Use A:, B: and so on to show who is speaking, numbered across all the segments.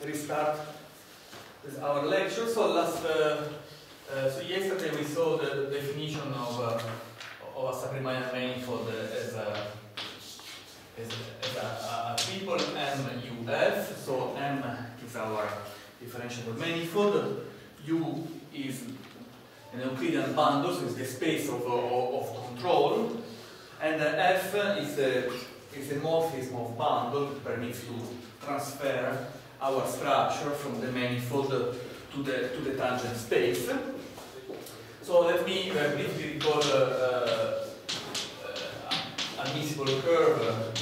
A: restart with our lecture. So so yesterday we saw the definition of a sub-Riemannian manifold as a triple MUF. So M is our differentiable manifold. U is an Euclidean bundle, so it's the space of control, and F is a morphism of bundle that permits to transfer our structure from the manifold to the tangent space. So let me briefly recall admissible curve.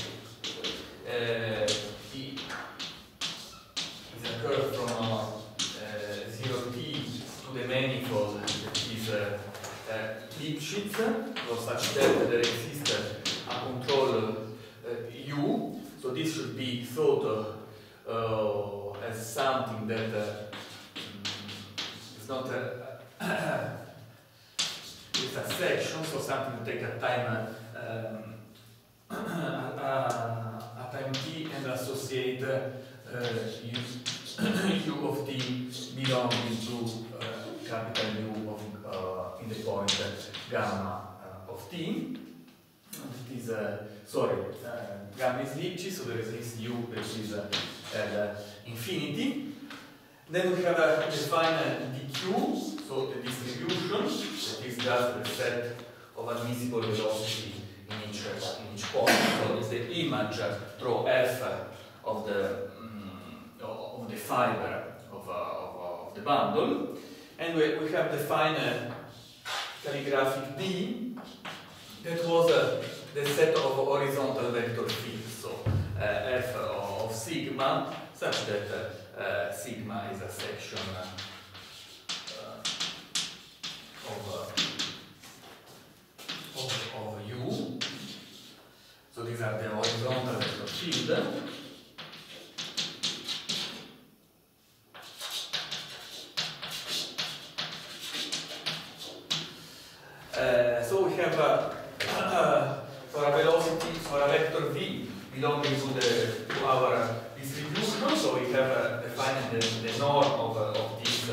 A: Is a curve from 0 t to the manifold that is Lipschitz, so such that there exists a control U. So this should be thought as something that is not it's a section, so something to take a time t and associate U of t belonging to capital U of in the point gamma of t. It is gamma is Lipschitz, so there is this U that is at infinity. Then we have defined dq, so the distribution that is just the set of admissible velocity in each point. So it's the image through f of the fiber of the bundle, and we have defined calligraphic D that was the set of horizontal vector fields. So f of sigma, such that sigma is a section of U. So these are the horizontal vector field. So we have for a velocity, for a vector v belonging to our distribution. So we have defined the norm of this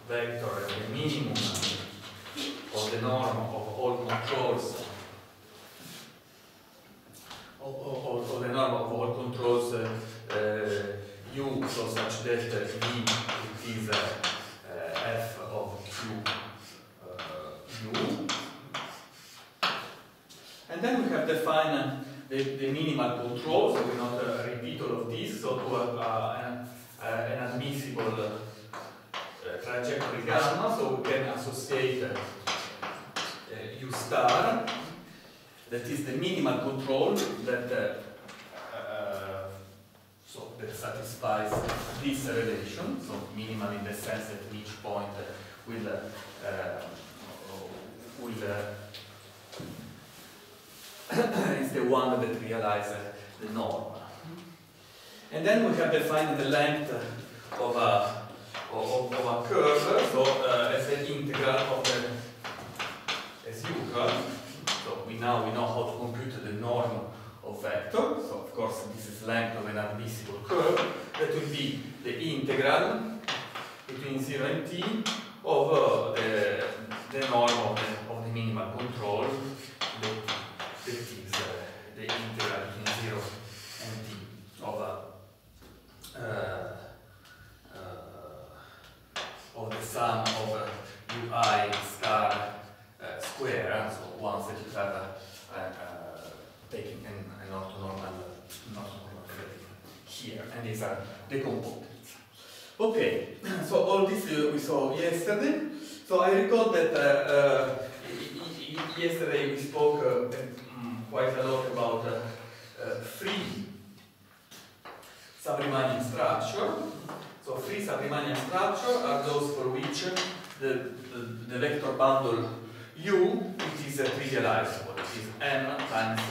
A: vector as the minimum of the norm of all controls. Or the norm of all controls U, so such that V is f of Q U. And then we have defined the minimal control, so we not repeat all of this, so to an admissible trajectory gamma, so we can associate U star, that is the minimal control that that satisfies this relation, so minimal in the sense that each point is the one that realizes the norm. And then we have defined the length of a curve, so as an integral of the SU curve. So we know how to compute the norm of vector. So of course this is length of an admissible curve. That will be the integral between 0 and t of the norm of the minimal control. That is the integral between 0 and t of the sum of ui star square. So once that you have taking an orthonormal here, and these are the components. Okay, so all this we saw yesterday. So I recall that yesterday we spoke quite a lot about free sub-Riemannian structure. So free sub-Riemannian structure are those for which the vector bundle U it is trivializable. It is M times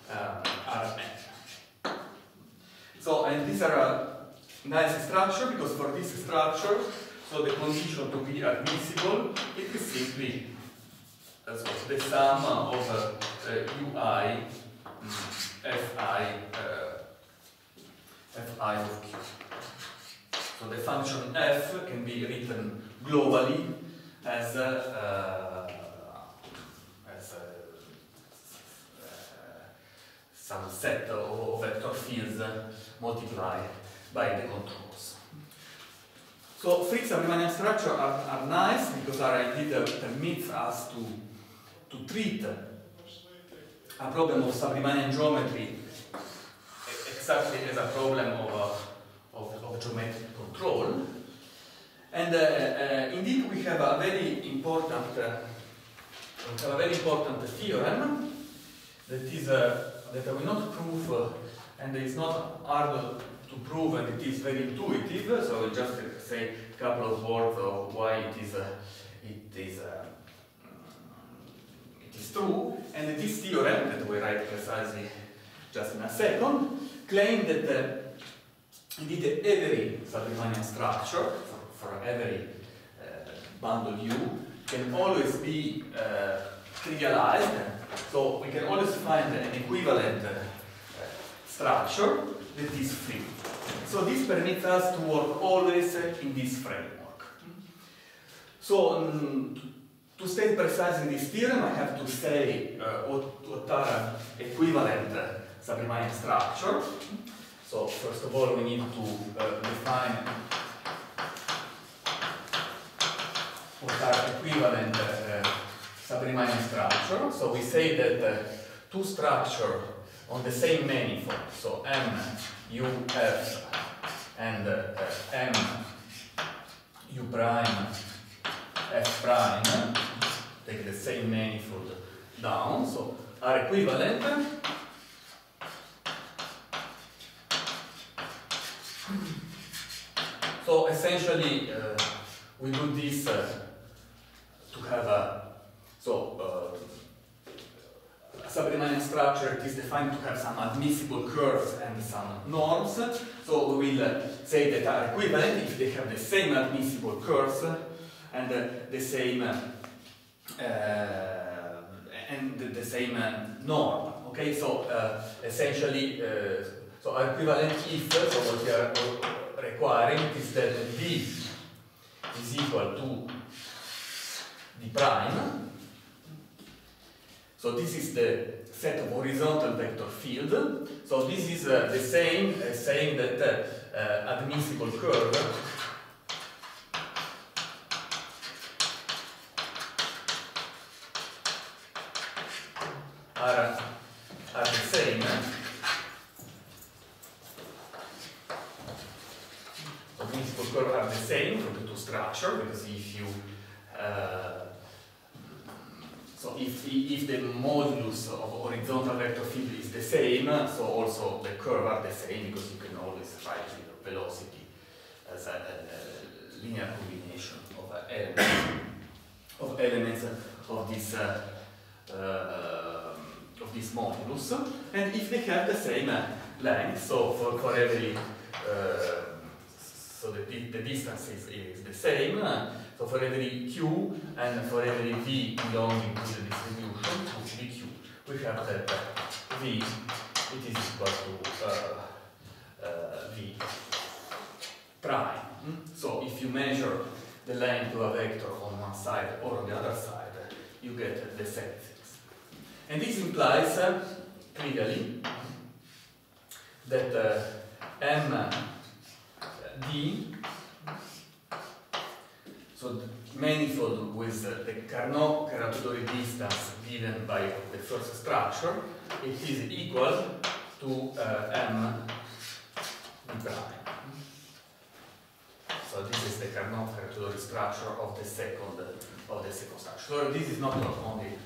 A: Rn. So, and these are a nice structure because for this structure, so the condition to be admissible, it is simply the sum of ui fi of q. So the function f can be written globally as some set of vector fields multiplied by the controls. So free sub-Riemannian structures are nice because our idea permits us to treat a problem of sub-Riemannian geometry exactly as a problem of geometric control. And indeed we have a very important theorem that is that I will not prove, and it's not hard to prove, and it is very intuitive. So I will just say a couple of words of why it is true. And this theorem that we write precisely just in a second claims that indeed every sub-Riemannian structure for every bundle U can always be trivialized. So we can always find an equivalent structure that is free. So this permits us to work always in this framework. So to state precisely this theorem, I have to say what are equivalent sub-Riemannian structure. So first of all, we need to define what are equivalent sub-Riemannian structure. So we say that two structures on the same manifold, so M, U, F, and M, U prime, F prime, take the same manifold down, so are equivalent. So essentially, we do this to have a sub-Riemannian structure. It is defined to have some admissible curves and some norms. So we will say that are equivalent if they have the same admissible curves and the same norm. Okay, so essentially, so are equivalent if, so what we are requiring is that D is equal to D prime. So this is the set of horizontal vector field. So this is the same as saying that admissible curve are the same. So admissible curves are the same for the two structures, because if you so if the modulus of horizontal vector field is the same, so also the curve are the same, because you can always write the velocity as a linear combination of elements of this modulus, and if they have the same length, so for every so the distance is the same. So for every q and for every v belonging to the distribution, to vq, we have that v, it is equal to v prime. So if you measure the length of a vector on one side or on the other side, you get the same things. And this implies clearly that MD, so the manifold with the Carnot-Caratodori distance given by the first structure, it is equal to M D prime. So this is the Carnot-Caratodori structure of the second structure. So this is not only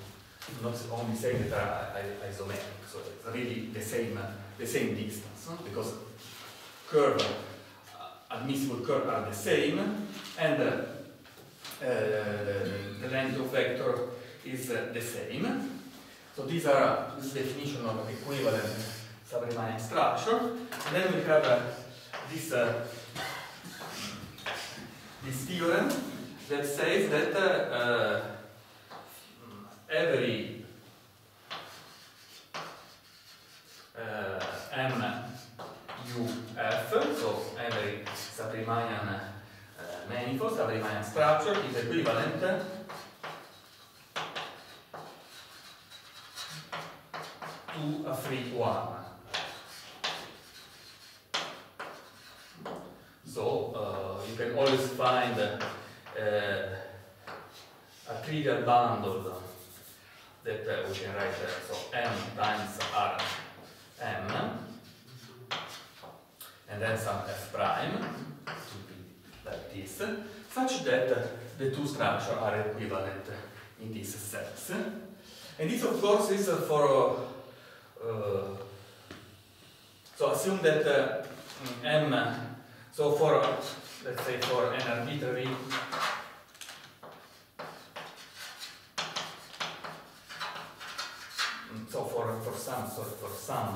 A: saying that are isometric. So it's really the same distance, because admissible curves are the same, and the length of vector is the same. So this is the definition of equivalent sub-Riemannian structure. And then we have this theorem that says that every MUF, so every sub-Riemannian manifold, sub-Riemannian structure is equivalent to a free one. So you can always find a trivial bundle that we can write so m times r m, and then some f prime to be like this, such that the two structures are equivalent in this sense. And this, of course, is for so assume that m. So for, let's say, for an arbitrary so for some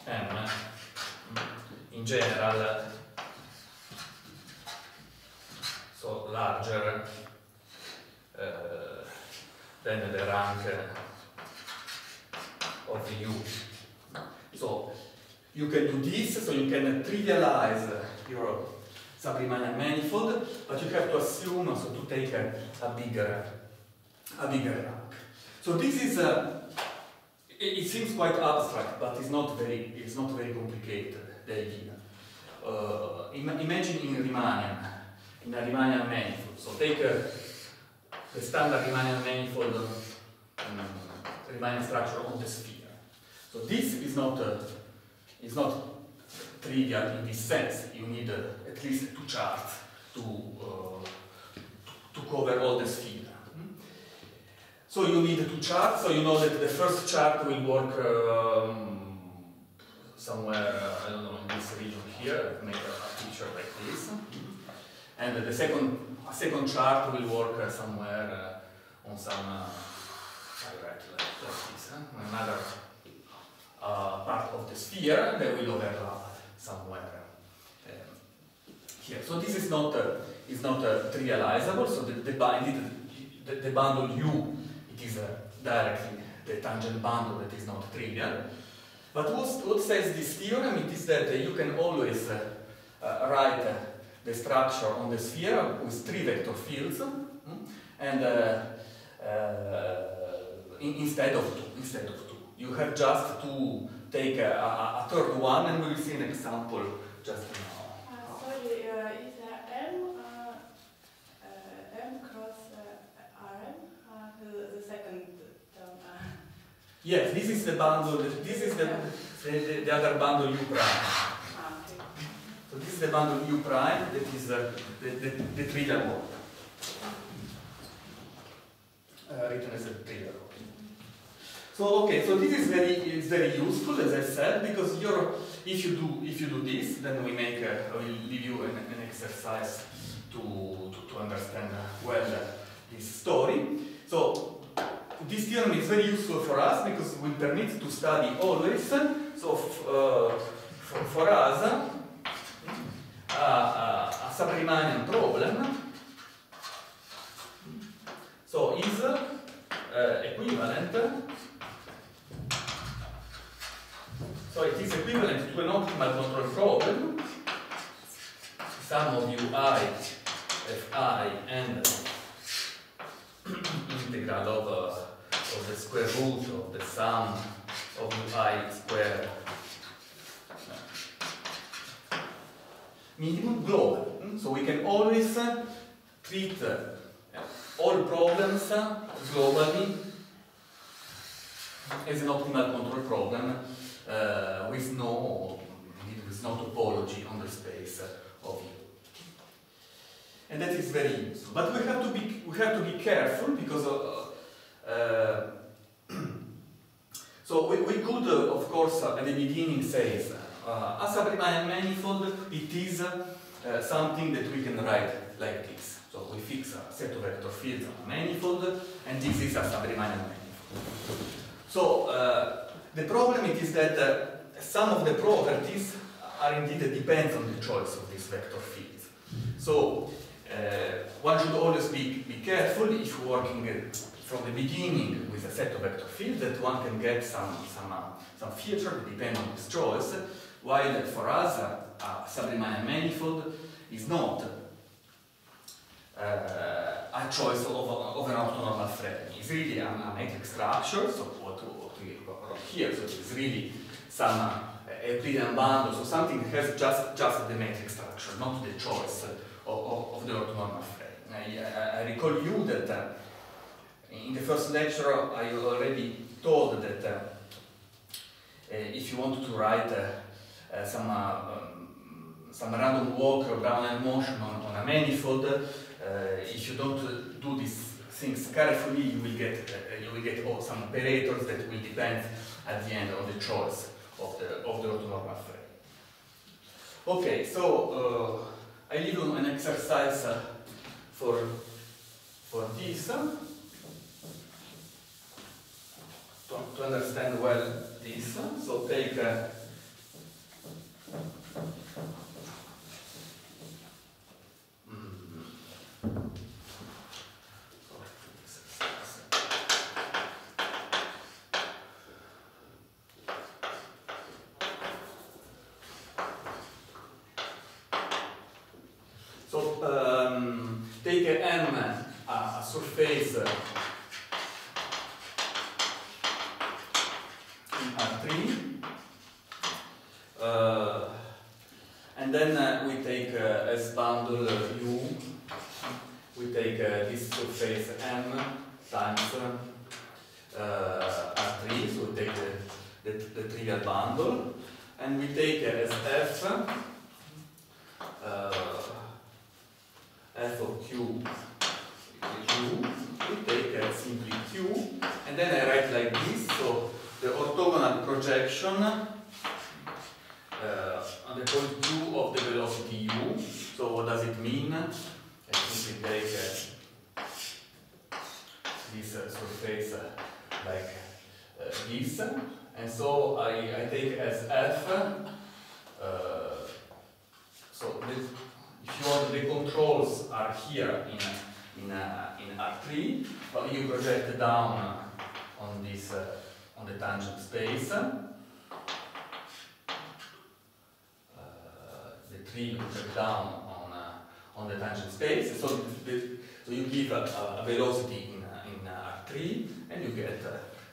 A: m in general, so larger than the rank of U. So you can do this, so you can trivialize your sub-Riemannian manifold, but you have to assume, so to take a bigger rank. So this is it seems quite abstract, but it's not very complicated, the idea. Imagine in a Riemannian manifold. So take the standard Riemannian manifold Riemannian structure on the sphere. So this is not trivial in this sense. You need at least two charts to cover all the sphere. So you need two charts. So you know that the first chart will work somewhere, I don't know, in this region here. Make a picture like this, and the second chart will work somewhere on some like this, another part of the sphere. They will overlap somewhere here. So this is not trivializable. So the bundle U, it is directly the tangent bundle that is not trivial. But what says this theorem? It is that you can always write the structure on the sphere with three vector fields, and instead of two. You have just to take a third one, and we will see an example just now.
B: Sorry, is M cross Rn the second term?
A: Yes, this is the bundle. This is the other bundle U prime.
B: Okay.
A: So this is the bundle U prime. That is the trivial one, written as a trivial one. So okay, so this is very useful, as I said, because if you do this, then we make I will leave you an exercise to understand well this story. So this theorem is very useful for us because it will permit to study always. So for us, a sub-Riemannian problem so is equivalent. So it is equivalent to an optimal control problem, sum of ui, fi, and integral of the square root of the sum of ui squared minimum global. So we can always treat all problems globally as an optimal control problem with no topology on the space of U. And that is very useful. But we have to be careful because so we could of course at the beginning say a sub-Riemannian manifold, it is something that we can write like this. So we fix a set of vector fields on a manifold, and this is a sub-Riemannian manifold. So the problem is that some of the properties are indeed depends on the choice of these vector fields. So one should always be careful if working from the beginning with a set of vector fields that one can get some feature that depend on this choice. while for us a sub-Riemannian manifold is not a choice of an orthonormal frame. It's really a metric structure, so what we wrote here, so it's really some Euclidean bundle, so something that has just the metric structure, not the choice of the orthonormal frame. I recall you that in the first lecture I already told that if you want to write some random walk or Brownian motion on a manifold, if you don't do these things carefully, you will get some operators that will depend at the end on the choice of the orthonormal frame. Okay, so I leave you an exercise for this to understand well this. So take take M, a surface in R3, and then we take as bundle U, we take this surface M times R3, so we take the trivial bundle, and we take as F F of Q, we take simply Q, and then I write like this, so the orthogonal projection on the point Q of the velocity U. So what does it mean? I simply take this surface like this, and so I take as F, so this, if you want, the controls are here in R3, but you project down on this on the tangent space. The tree project down on the tangent space. So you give a velocity in R3, and you get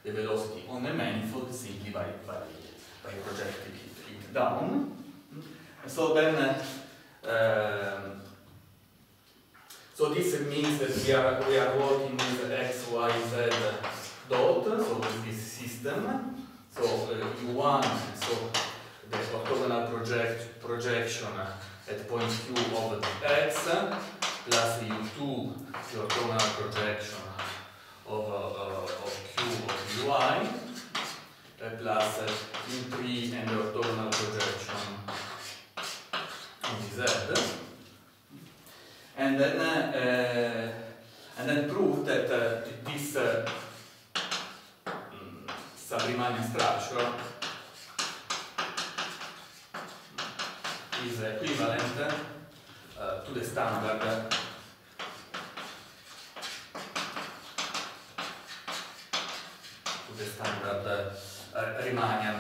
A: the velocity on the manifold simply by projecting it down. And so then. So this means that we are working with x, y, z dot, so with this system. So U1, so the orthogonal projection at point Q of x, plus U2, the orthogonal projection of Q of Ui, plus U3 and the orthogonal projection Z, and then prove that this sub-Riemannian structure is equivalent to the standard Riemannian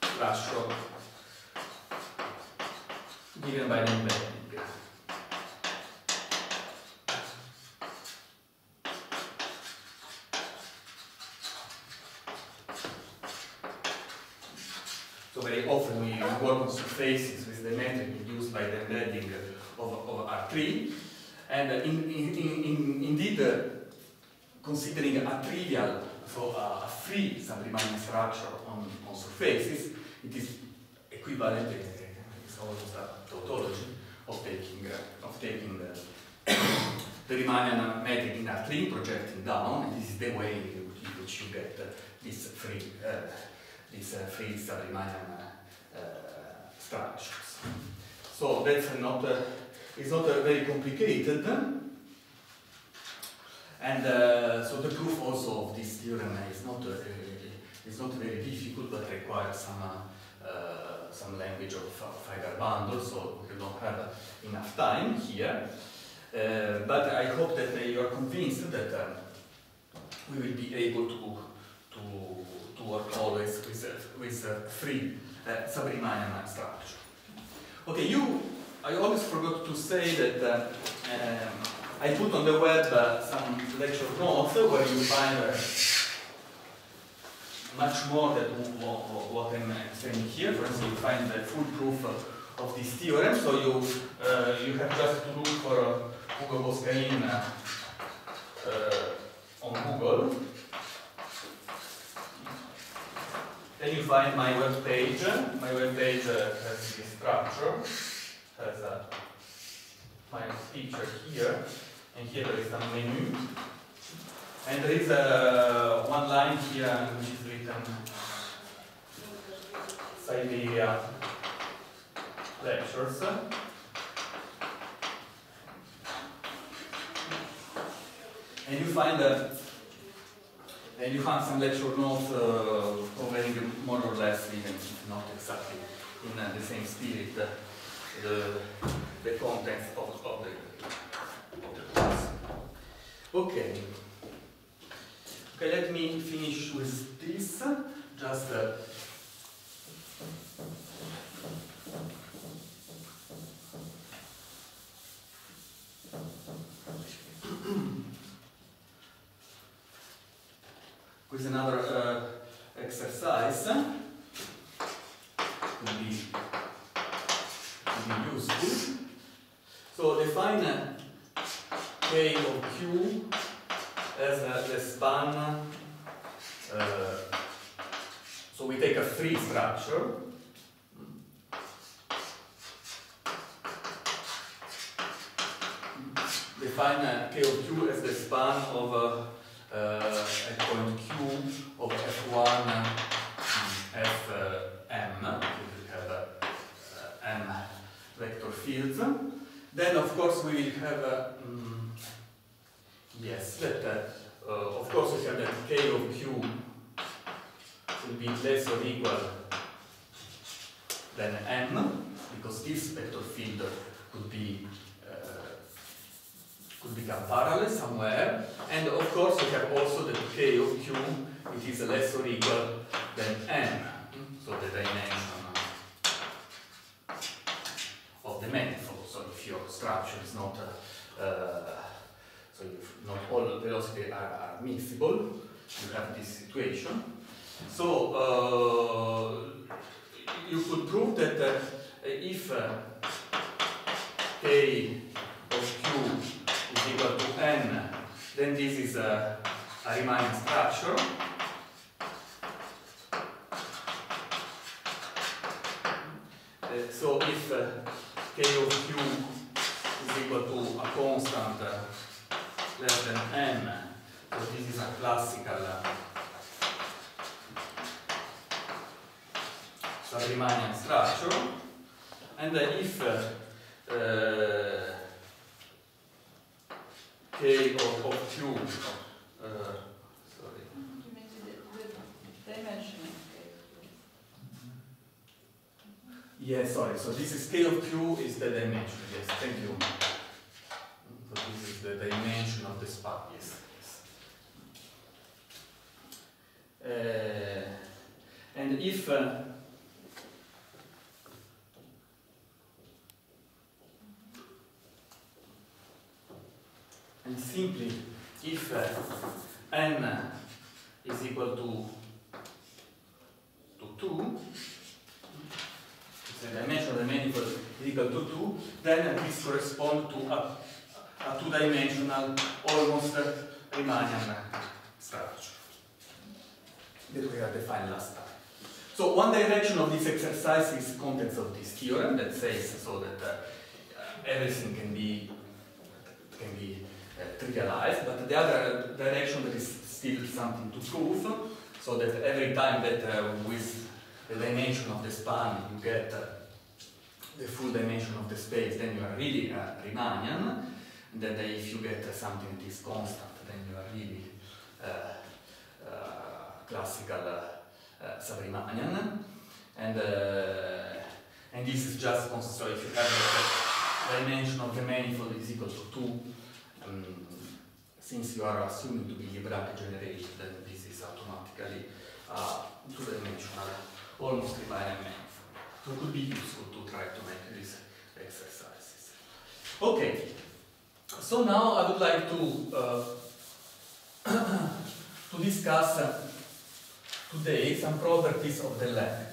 A: structure given by the embedding. So very often we work on surfaces with the metric induced by the embedding of R3, and indeed considering a trivial, so a free sub-Riemannian structure on surfaces, it is equivalent. It's almost a tautology of taking the Riemannian metric in R3, projecting down, and this is the way in which you get this free sub-Riemannian structures. So that's not it's not very complicated, and so the proof also of this theorem is not very difficult, but requires some language of Feiger bundle, so we don't have enough time here. But I hope that you are convinced that we will be able to work always with free sub-Riemannian structure. Okay, I always forgot to say that I put on the web some lecture notes where you find much more than what I'm saying here. For instance, you find the full proof of this theorem. So you have just to look for Ugo Boscain on Google. Then you find my web page. My web page has this structure, has my picture here, and here there is some menu. And there is one line here which is written Siberia lectures. And you find some lecture notes covering more or less, even if not exactly in the same spirit, the contents of the class. Okay. Okay, let me finish with this. Just with another exercise could be useful. So define K of Q as the span. So we take a free structure. Define K of Q as the span of at point Q of F1 Fm. We have M vector fields. Then, of course, we will have yes, that of course we have that K of Q will be less or equal than M, because this vector field could become parallel somewhere. And of course we have also that K of Q, it is less or equal than M, so the dimension of the manifold. So if your structure is not so if not all velocities are miscible, you have this situation. So you could prove that if K of Q is equal to N, then this is a Riemannian structure. So if K of Q is equal to a constant less than M, so this is a classical sub-Riemannian structure. And if K of Q, sorry.
B: You mean the dimension of K?
A: Yes, sorry. So this is K of Q is the dimension. Yes, thank you. So this is the dimension of the span. Yes. And if and simply if N is equal to 2, the dimension of the manifold is equal to 2, then this corresponds to a two-dimensional, almost Riemannian structure that we have defined last time. So one direction of this exercise is contents of this theorem that says so that everything can be trivialized, but the other direction there is still something to prove, so that every time that with the dimension of the span you get the full dimension of the space, then you are really Riemannian. And then if you get something that is constant, then you are really classical sub-Riemannian. And this is just constant. So if you have the dimension of the manifold is equal to 2, since you are assuming to be Liouville generated, then this is automatically two-dimensional, almost Riemannian manifold. So it could be useful to try to make these exercises. Okay, so now I would like to discuss today some properties of the length.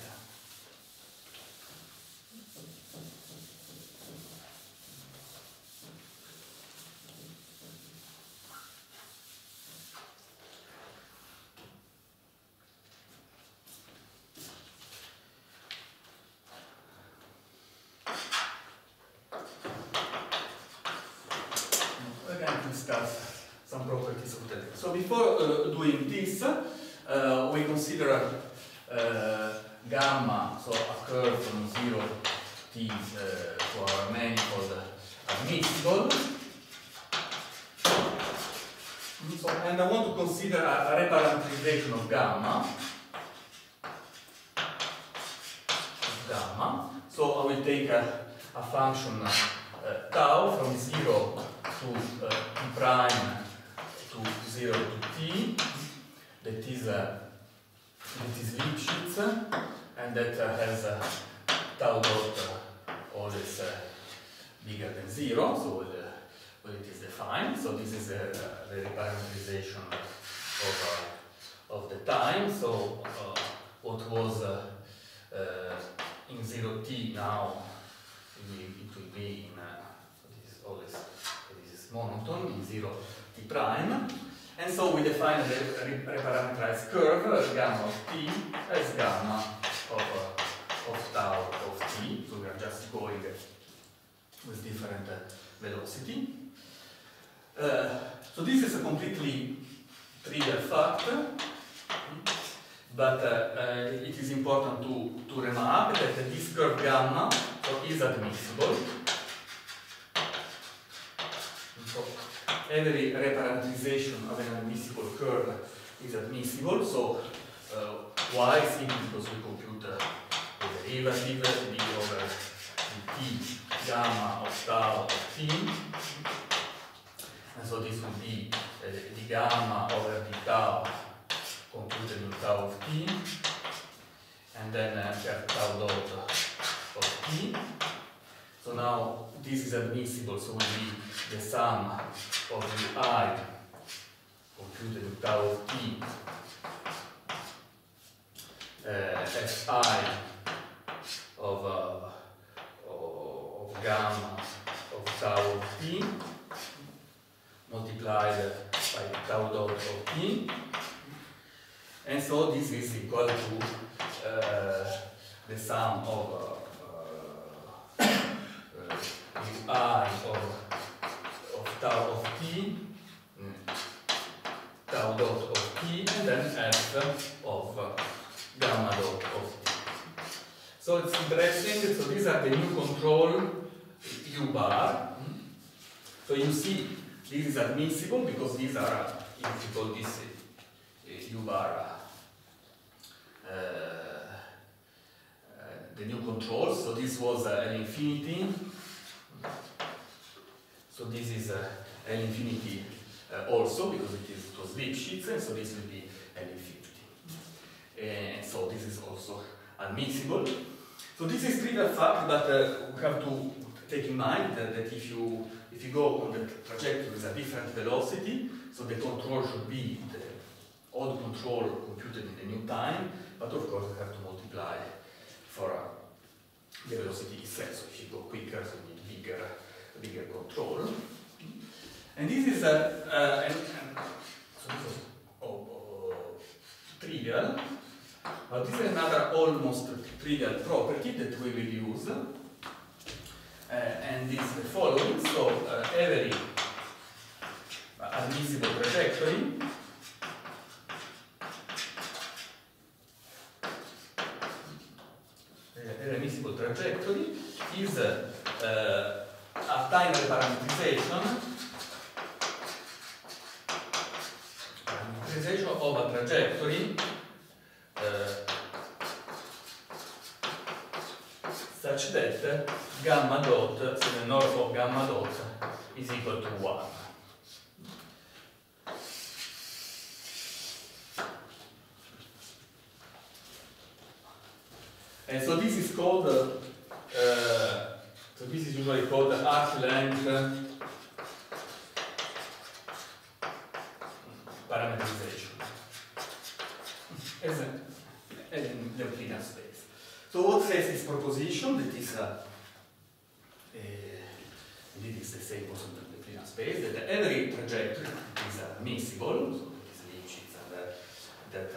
A: Discuss some properties of the length. So before doing this, we consider gamma, so a curve from 0 t for our manifold admissible. So, and I want to consider a reparametrization of gamma. So I will take a function tau from 0 to t prime to 0 to t, that is Lipschitz, and that has tau dot always bigger than 0, so when it is defined. So this is the reparametrization of the time. So what was in 0t now it will be in always monotone in 0 t prime, and so we define the reparametrized curve gamma of t as gamma of tau of t. So we are just going with different velocity. So this is a completely trivial fact, but it is important to remark that this curve gamma is admissible. So every reparametrization of an admissible curve is admissible. So why? Simply because we compute the derivative d over dt gamma of tau of t, and so this will be the gamma over d tau computed in tau of t, and then we have tau dot of t. So now this is admissible, so will be the sum of the I computed in tau of t Si of gamma of tau of t multiplied by tau dot of t, and so this is equal to the sum of I of tau of t, tau dot of t, and then f of gamma dot of t. So it's interesting. So these are the new control u bar. So you see this is admissible because these are equal this u bar. The new controls. So this was L infinity. So this is L infinity also because it was Lipschitz, and so this will be L infinity. And so this is also admissible. So this is trivial fact, but we have to take in mind that if you go on the trajectory with a different velocity, so the control should be the old control computed in the new time, but of course you have to multiply for the velocity itself. So if you go quicker, so you need bigger control. And this is so this is trivial, but this is another almost trivial property that we will use, and this is the following. So every admissible trajectory is a time reparametrization of a trajectory such that gamma dot, so the north of gamma dot, is equal to 1. And so this is called, so this is usually called the arc length parameterization as in the Euclidean space. So what says this proposition? That is, indeed it's the same also in the Euclidean space, that every trajectory is admissible, so that is Lipschitz, and that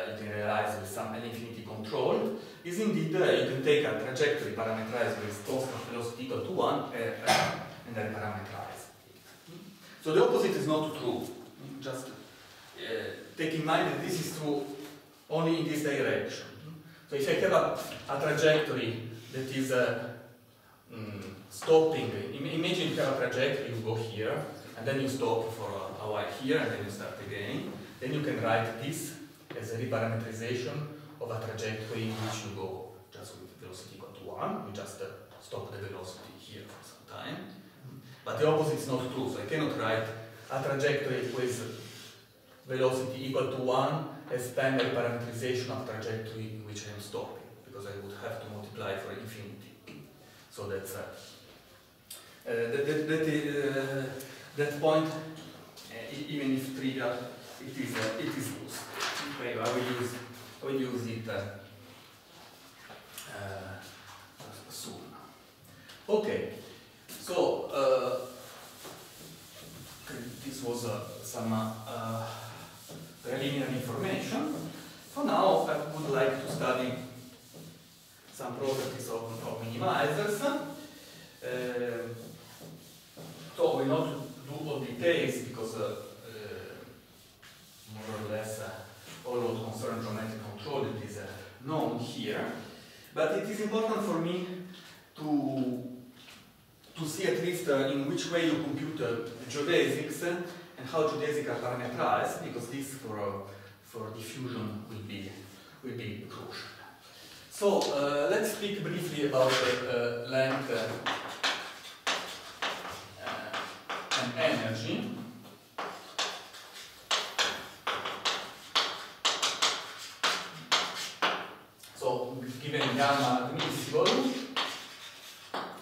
A: you can realize with some L-infinity control, is indeed, you can take a trajectory parameterized with constant velocity equal to 1 and then parameterize. So the opposite is not true. Just take in mind that this is true only in this direction. So if I have a trajectory that is stopping, imagine you have a trajectory, you go here, and then you stop for a while here, and then you start again. Then you can write this as a reparameterization of a trajectory in which you go just with velocity equal to 1. You just stop the velocity here for some time. But the opposite is not true, so I cannot write a trajectory with velocity equal to 1 as time reparameterization of trajectory in which I am stopping, because I would have to multiply for infinity. So that's that point, even if trivial, it is loose. Okay, I will use it soon. Okay, so this was some preliminary information. So now I would like to study some properties of minimizers. So we not do all details because more or less all what concerns geometric control it is known here. But it is important for me to see at least in which way you compute the geodesics and how geodesics are parameterized, because this for diffusion will be crucial. So let's speak briefly about length and energy. So given gamma admissible,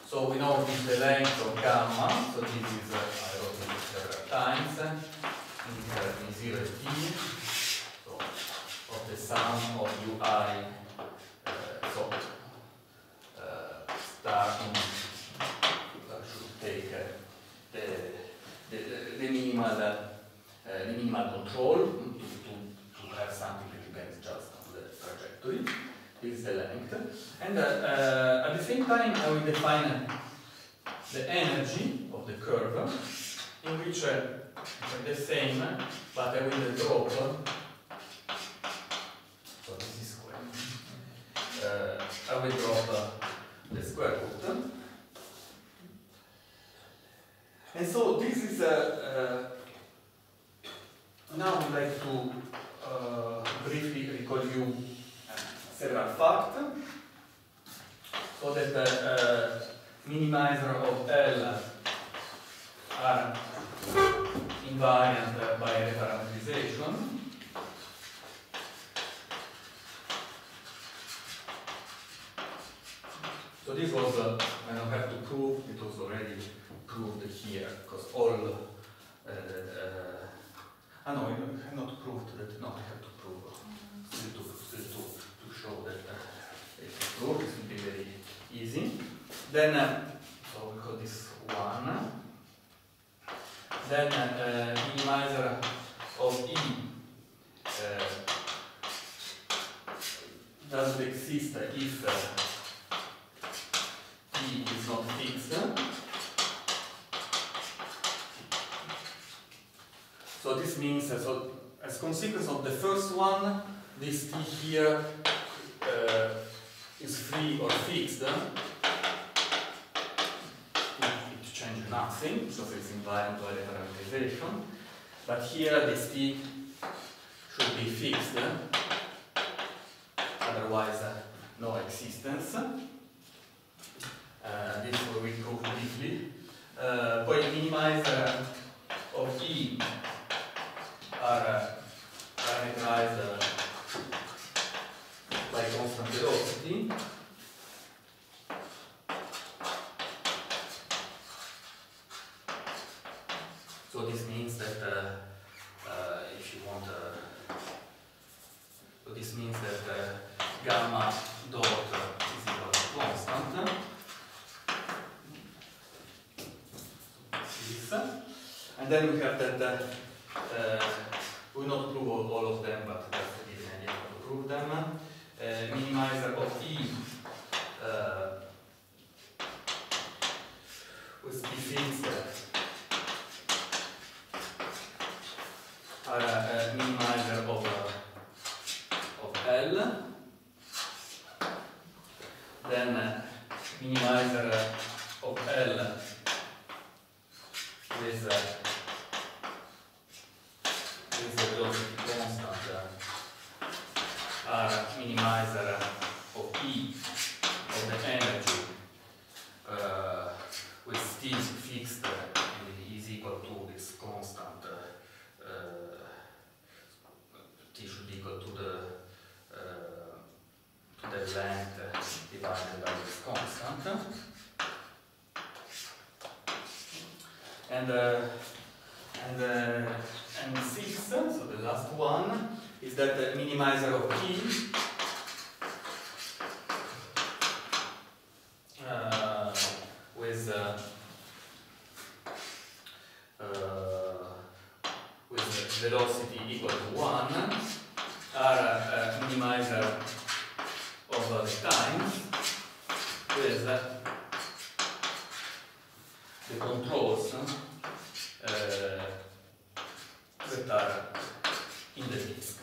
A: so we know this is the length of gamma, so this is, I wrote it several times, is 0 at t, so of the sum of ui, starting, I should take the minimal control to have something that depends just on the trajectory. This is the length. And at the same time, I will define the energy of the curve, in which the same, but I will drop. So this is square. I will drop the square root. And so this is now I would like to briefly recall you several facts, so that minimizer of L are invariant by reparameterization. So this was, I don't have to prove, it was already proved here, because all, no, I have not proved that, no, I have to prove, still to show that it's proved, this will be very easy. Then, so we call this 1. Then minimizer of E doesn't exist if T is not fixed. So this means, so as consequence of the first one, this T here is free or fixed. It changes nothing, because it's invariant by reparameterization. But here this T should be fixed, otherwise no existence. This we prove briefly. Poi il minimizer of E are parameterized by constant velocity. So this means that if you want, so this means that gamma dot is equal to constant. This. And then we have that we will not prove all of them, but that's the given idea to prove them. Minimizer of E with P fixed are a minimizer of L, then minimizer of L with the velocity constant are minimizer of E of the energy with T fixed is equal to this constant. T should be equal to the length divided by this constant. And 6, so the last one, is that the minimizer of P with velocity equal to 1 are a minimizer of the time with the controls that are in the disk.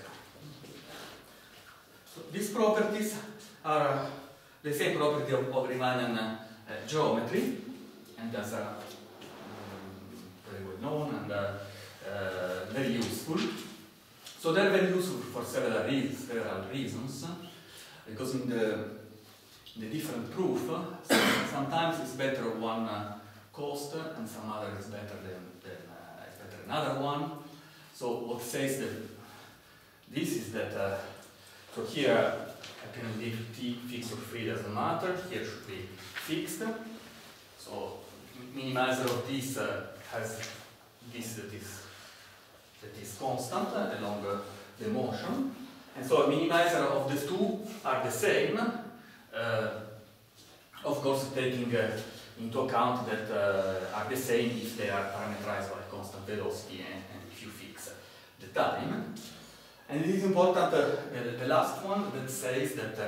A: So these properties are the same property of Riemannian geometry, and thus are very well known and very useful. So they're very useful for several reasons, because in the different proof, sometimes it's better one cost and some other is better than another one. So what says that this is that, so here I can leave T fixed or free, doesn't matter, here should be fixed. So minimizer of this has this that is constant along the motion. And so a minimizer of the two are the same, of course taking into account that are the same if they are parameterized by constant velocity and if you fix the time. And it is important, the last one that says that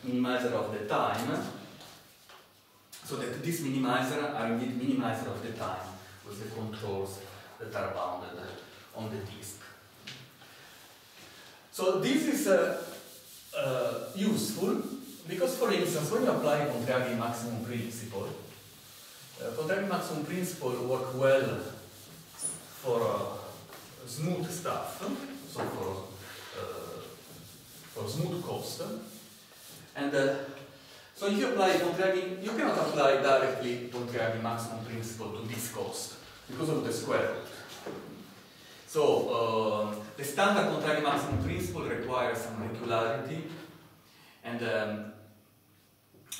A: minimizer of the time, so that this minimizer are indeed minimizer of the time with the controls that are bounded on the disk. So this is useful because, for instance, when you apply Contrari maximum principle, Contrari maximum principle work well for smooth stuff, so for smooth cost, and so if you apply Contrari, you cannot apply directly Contrari maximum principle to this cost because of the square root. So the standard Contrari maximum principle requires some regularity, and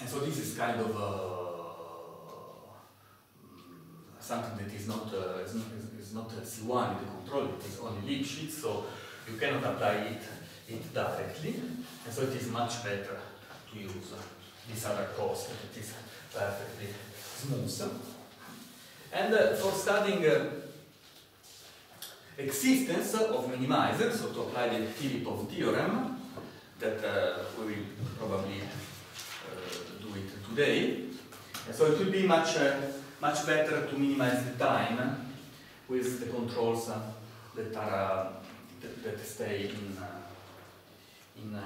A: so this is kind of something that is not C1 in the control, it is only Lipschitz, so you cannot apply it directly, and so it is much better to use this other cost that is perfectly smooth. And for studying existence of minimizers, so to apply the Philippov theorem, that we will probably do it today. And so it will be much better to minimize the time with the controls that are that stay in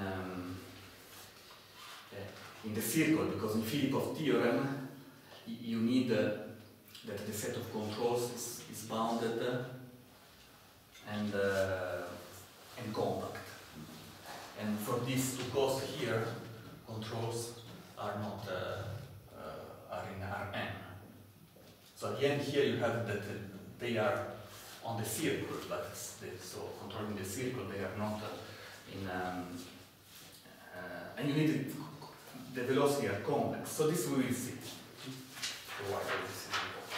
A: the circle, because in Philippov theorem you need that the set of controls is bounded and compact. And for these two costs here, controls are not are in Rn. So at the end here you have that they are on the circle, but so controlling the circle they are not and you need the velocity are complex. So this we will see. So why this is important.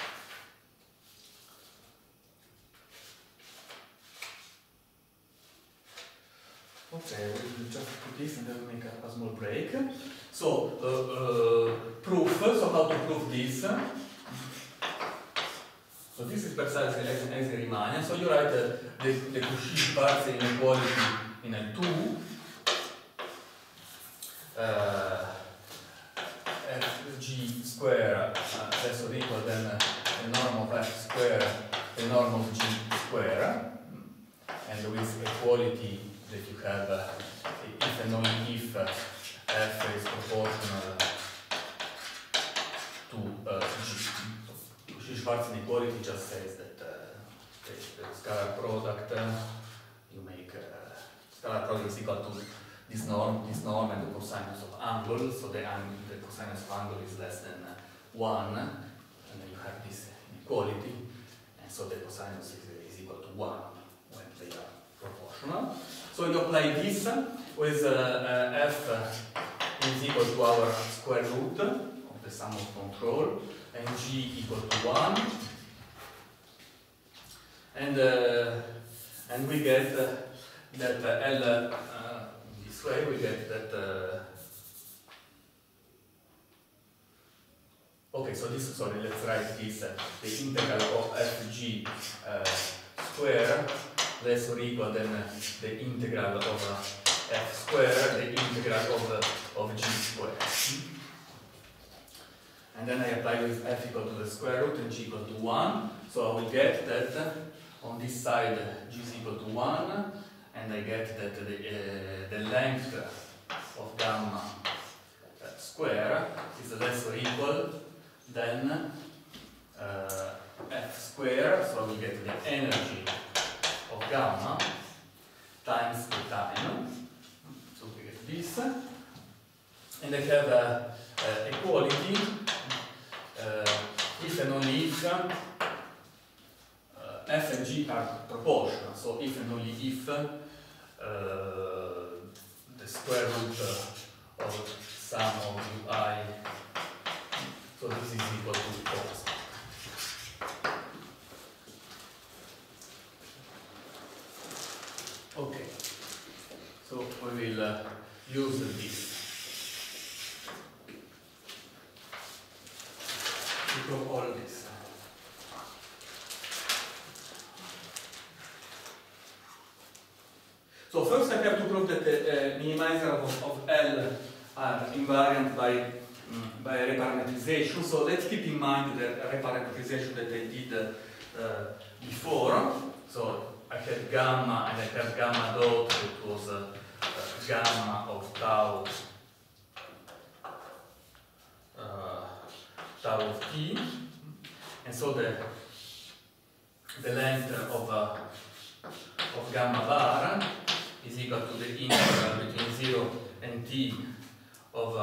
A: Okay, we'll just put this and then we'll make a small break. So, proof, so how to prove this? So this is precisely as a Riemannian. So you write the Cauchy-Schwarz inequality in L2. Fg square less or equal than the norm of f square, the norm of g square, and with equality that you have if and only if f is proportional to g. Cauchy-Schwarz inequality just says that the scalar product you make scalar product is equal to this norm and the cosinus of angle, so the cosinus of angle is less than 1, and then you have this inequality, and so the cosinus is equal to 1 when they are proportional. So you apply this with f is equal to our square root of the sum of control, and g equal to 1, and we get that L this way we get that okay, so this, sorry, let's write this the integral of fg square less or equal than the integral of f square, the integral of g square. And then I apply with f equal to the square root and g equal to 1. So I will get that on this side g is equal to 1, and I get that the length of gamma square is less or equal than f square, so we get the energy of gamma times the time. So we get this, and I have equality if and only if f and g are proportional. So if and only if the square root of sum of ui, so this is equal to cos. Okay, so we will use this to prove all this. So first I have to prove that the minimizer of L are invariant by reparametrization. So let's keep in mind the reparametrization that I did before. So I had gamma and I have gamma dot, it was gamma of tau of t, and so the length of gamma bar is equal to the integral between 0 and t of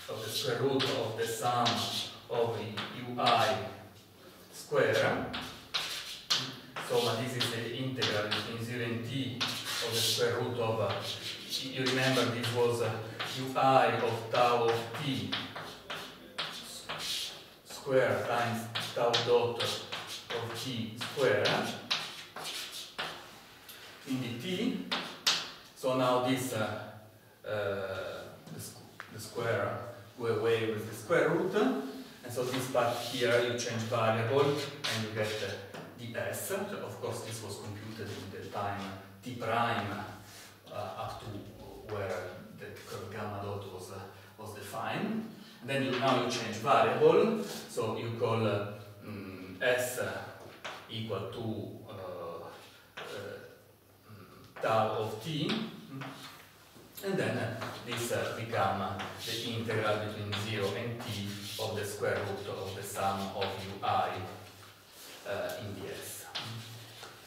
A: the square root of the sum of ui square. So this is the integral between 0 and t of the square root of, you remember this was ui of tau of t square times tau dot of t square in dt. So now this the square go away with the square root, and so this part here you change variable and you get ds. Of course this was computed in the time t prime up to where the curve gamma dot was defined. And then now you change variable, so you call s equal to tau of t, and then this become the integral between 0 and t of the square root of the sum of ui in ds,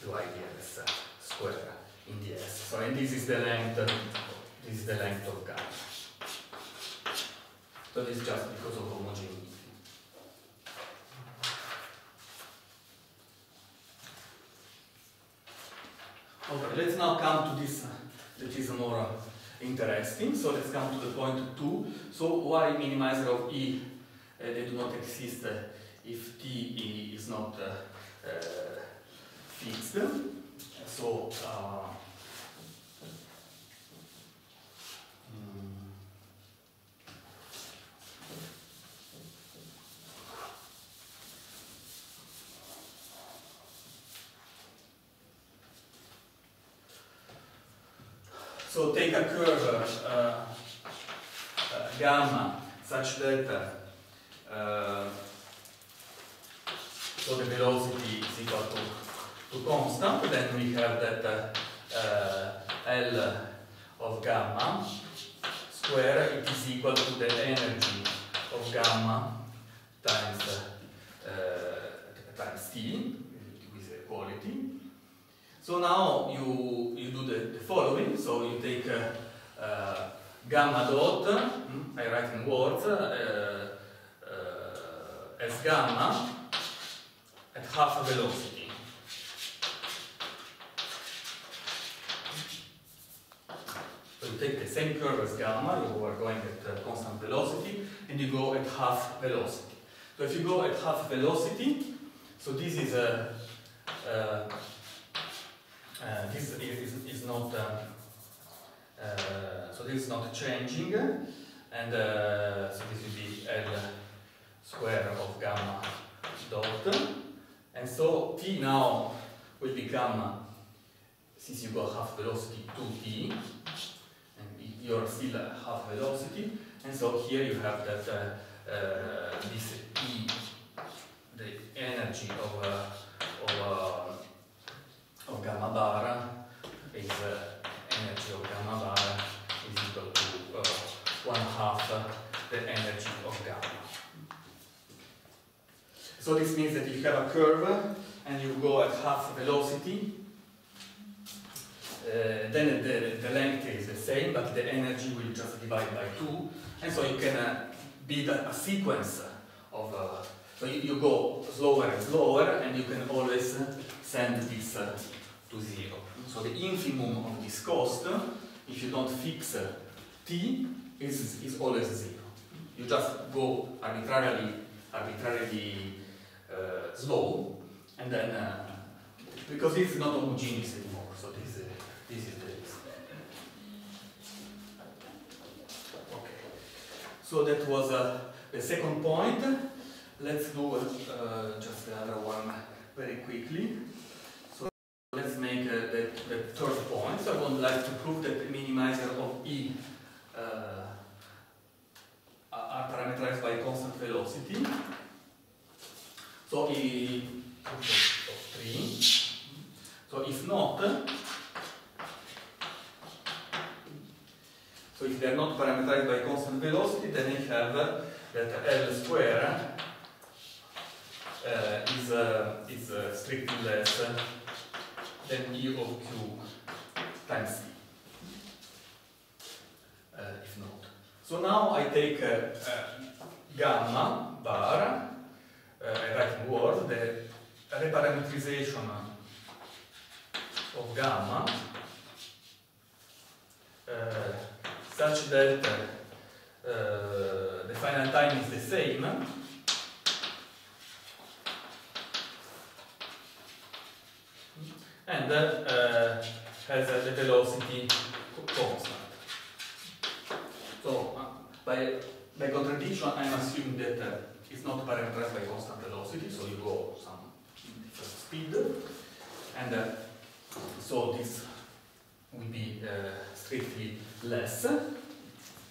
A: ui ds square in ds. So, and this is the length of gamma. So this is just because of homogeneity. Okay, let's now come to this that is more interesting. So let's come to the point 2. So why minimizer of E they do not exist if T is not fixed. So so take a curve gamma such that so the velocity is equal to constant. Then we have that L of gamma square it is equal to the energy of gamma times T with equality. So now you do the following. So you take gamma dot, I write in words, as gamma at half velocity. So you take the same curve as gamma, you are going at constant velocity, and you go at half velocity. So if you go at half velocity, so this is this is not so this is not changing, and so this will be L square of gamma dot, and so T now will become, since you go half velocity, 2T, and you're still at half velocity, and so here you have that this E, the energy of gamma bar is energy of gamma bar is equal to 1/2 the energy of gamma. So this means that if you have a curve and you go at half velocity, then the length is the same, but the energy will just divide by 2, and so you can build a sequence of so you go slower and slower, and you can always send this to 0. So the infimum of this cost, if you don't fix T, is always 0. You just go arbitrarily slow, and then because this is not homogeneous anymore. So this is the okay. So that was the second point. Let's do just another one very quickly. So let's make the third point. So I would like to prove that the minimizer of E are parameterized by constant velocity. So E of 3. So if not, so if they are not parameterized by constant velocity, then you have that L square is strictly less than E of Q times T. If not. So now I take gamma bar, I write in word, the reparametrization of gamma such that the final time is the same, and has the velocity constant. So by contradiction, I'm assuming that it's not parameterized by constant velocity, so you go some different speed, and so this will be strictly less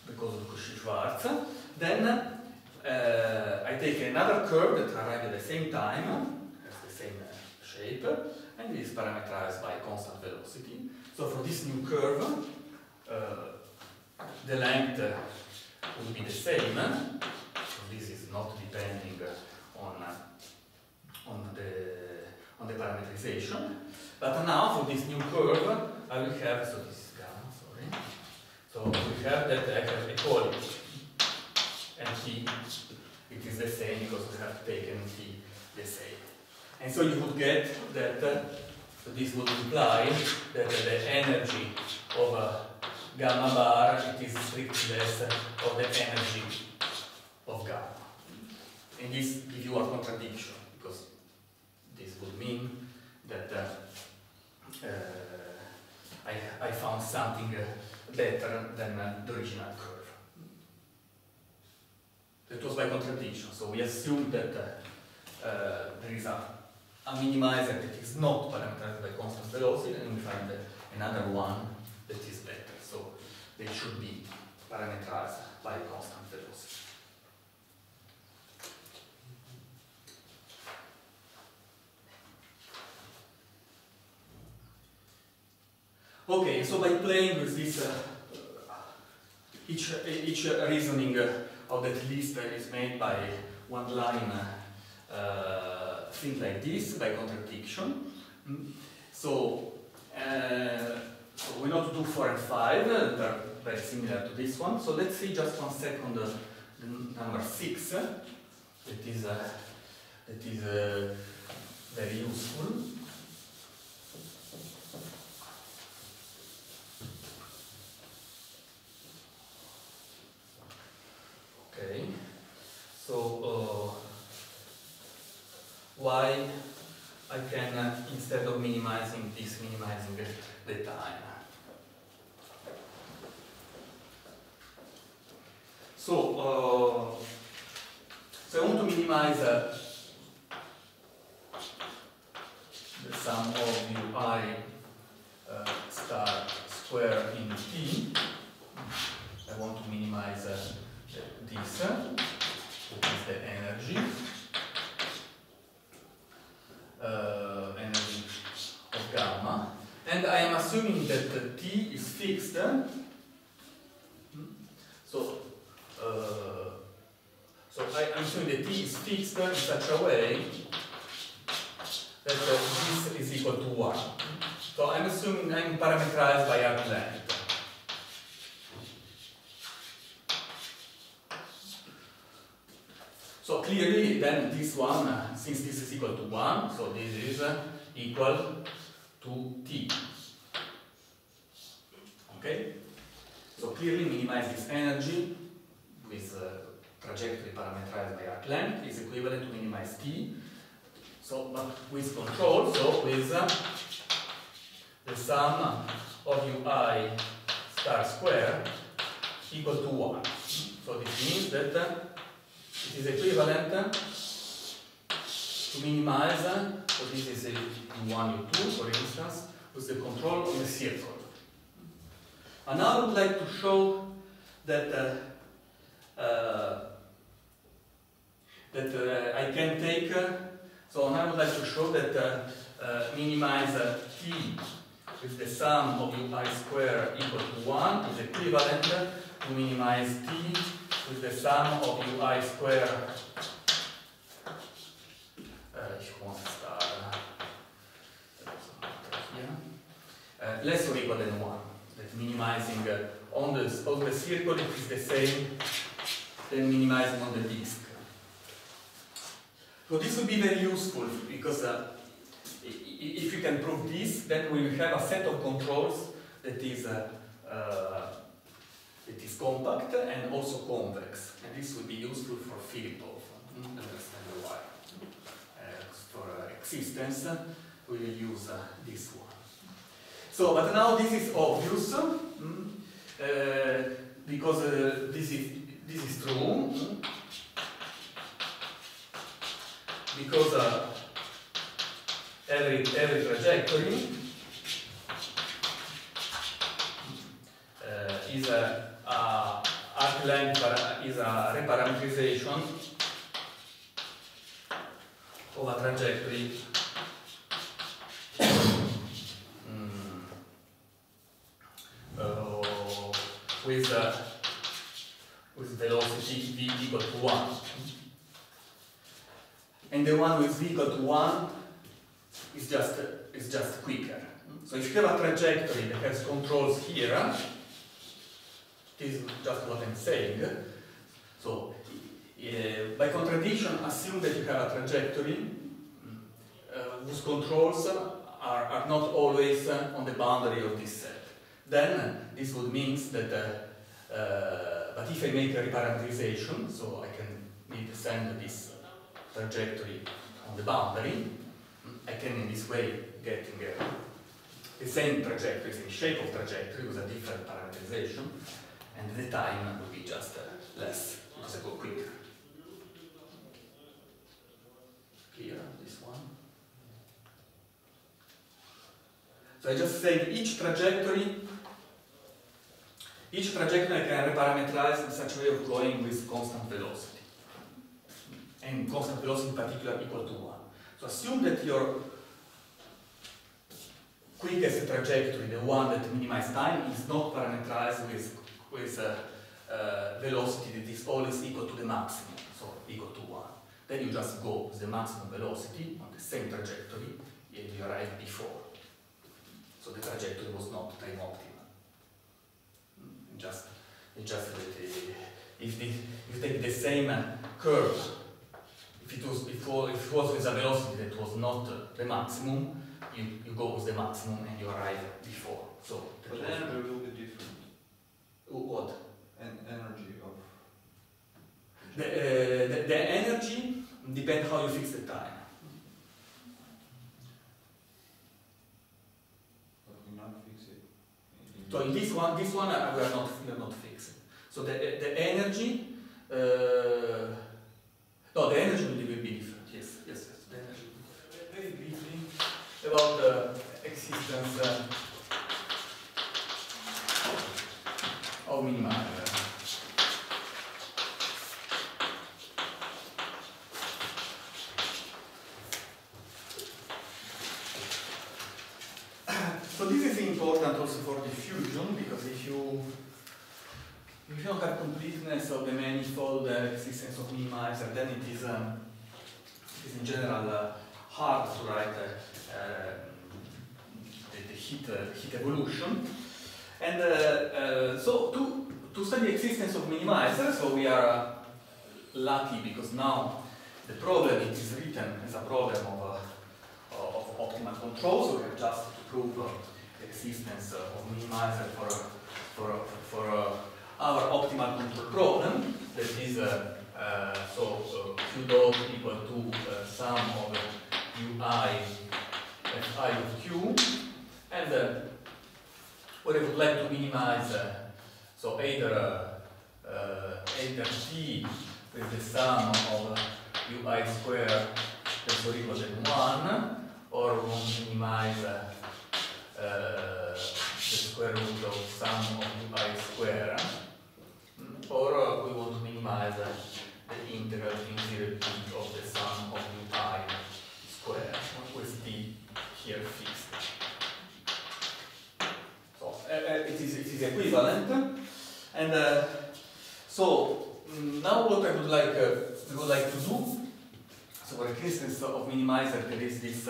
A: because of Cauchy-Schwarz. Then I take another curve that arrives at the same time, has the same shape, and is parameterized by constant velocity. So for this new curve, the length will be the same. So this is not depending on the parameterization. But now for this new curve, I will have, so this is gamma, sorry. So we have that I have equality, and T, it is the same because we have taken T the same. And so you would get that So this would imply that the energy of gamma bar it is strictly less of the energy of gamma. And this gives you a contradiction, because this would mean that I found something better than the original curve. That was by contradiction, so we assume that there is a minimizer that is not parameterized by constant velocity, and we find another one that is better. So they should be parameterized by constant velocity. Okay, so by playing with this, each reasoning of that list is made by one line thing like this, by contradiction. So we know to do 4 and 5, that are very similar to this one. So let's see just 1 second the number 6, that is very useful. Okay, so why I can, instead of minimizing this, minimizing the time. So, I want to minimize the sum of ui star square in t. I want to minimize this, that is the energy. Energy of gamma, and I am assuming that T is fixed. So I'm assuming that T is fixed in such a way that this is equal to 1. So I'm assuming I'm parameterized by arc length. So clearly, then this one, since this is equal to 1, so this is equal to T. Okay? So clearly minimize this energy with trajectory parameterized by arc length is equivalent to minimize T. So, but with control, so with the sum of ui star square equal to 1. So this means that it is equivalent to minimize, so this is U1, U2, for instance, with the control of the circle. And now I would like to show that I can take, so now I would like to show that minimize T with the sum of ui square equal to 1 is equivalent to minimize T with the sum of ui square, if you want to start here, less or equal than 1. That minimizing on the circle it is the same than minimizing on the disk. So this will be very useful because if you can prove this, then we will have a set of controls that is compact and also convex, and this will be useful for field of understand why. For existence, we will use this one. So, but now this is obvious because this is true because every trajectory is a arc length is a reparametrization of a trajectory with velocity v equal to 1, and the one with v equal to 1 is just quicker. So if you have a trajectory that has controls here, this is just what I'm saying. So by contradiction, assume that you have a trajectory whose controls are not always on the boundary of this set. Then this would mean that, but if I make a reparameterization, so I can send this trajectory on the boundary, I can in this way getting the same trajectory, same shape of trajectory with a different parameterization, and the time will be just less, because I go quicker. Clear, this one. So I just say each trajectory I can reparameterize in such a way of going with constant velocity. And constant velocity in particular equal to 1. So assume that your quickest trajectory, the one that minimizes time, is not parameterized with velocity that is always equal to the maximum, so equal to 1. Then you just go with the maximum velocity on the same trajectory and you arrive before. So the trajectory was not time optimal. If you take the same curve, if it was with a velocity that was not the maximum, you go with the maximum and you arrive before. So
C: but the energy will be different.
A: What?
C: And energy of
A: the energy depends how you fix the time.
C: But we not fix it.
A: So in this one we are not fixing. So the energy, no, the energy will be different. Yes. The energy. Very briefly about the existence of minimizer. So this is important also for diffusion, because if you don't have completeness of the manifold existence of minimizer, then it is in general hard to write the heat evolution. And so to study existence of minimizer, so we are lucky because now the problem it is written as a problem of optimal control, so we have just to prove the existence of minimizer for our optimal control problem, that is q dot equal to sum of ui fi of q, and what I would like to minimize, so either t with the sum of ui square less or equal than 1, or we want to minimize the square root of sum of ui square, or we want to minimize the integral in 0 to t of the sum of ui square with t here fixed. So it is equivalent, and so now what I would like we would like to do. So for existence of minimizer, there is this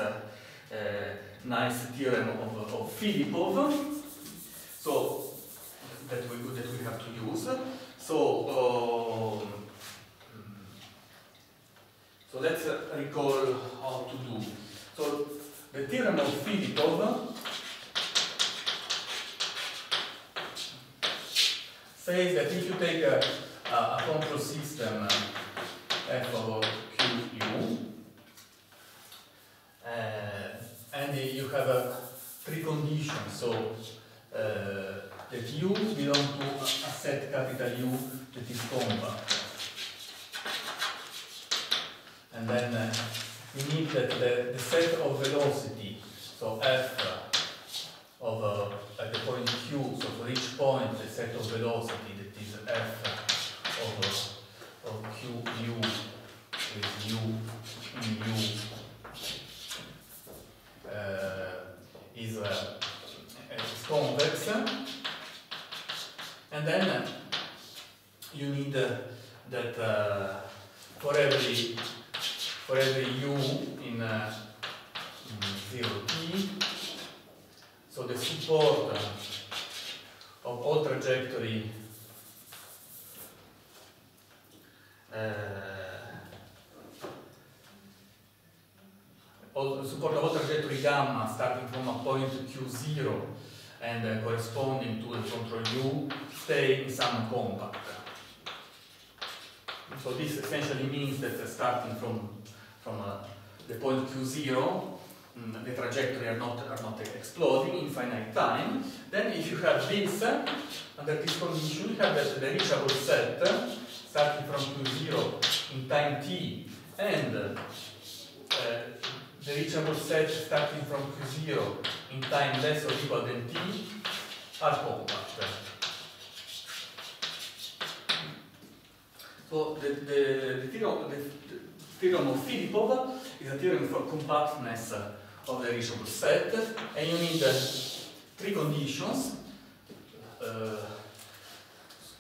A: nice theorem of Filipov, so that we have to use. So let's recall how to do. So the theorem of Filipov says that if you take a control system f of qu, and you have three conditions, so that u belongs to a set capital U that is compact, and then we need that the set of velocity, so f of at the point q, so for each point the set of velocity that is f of q u with u in u is convex, and then you need that for every u in 0t, so the support of all trajectory gamma starting from a point Q0 and corresponding to the control U stay in some compact. So this essentially means that starting from the point Q0, the trajectory are not exploding in finite time. Then if you have this, under this condition, you have the reachable set starting from Q0 in time t, and the reachable set starting from Q0 in time less or equal than t are compact. So the theorem of Filippov is a theorem for compactness of the reachable set, and you need three conditions.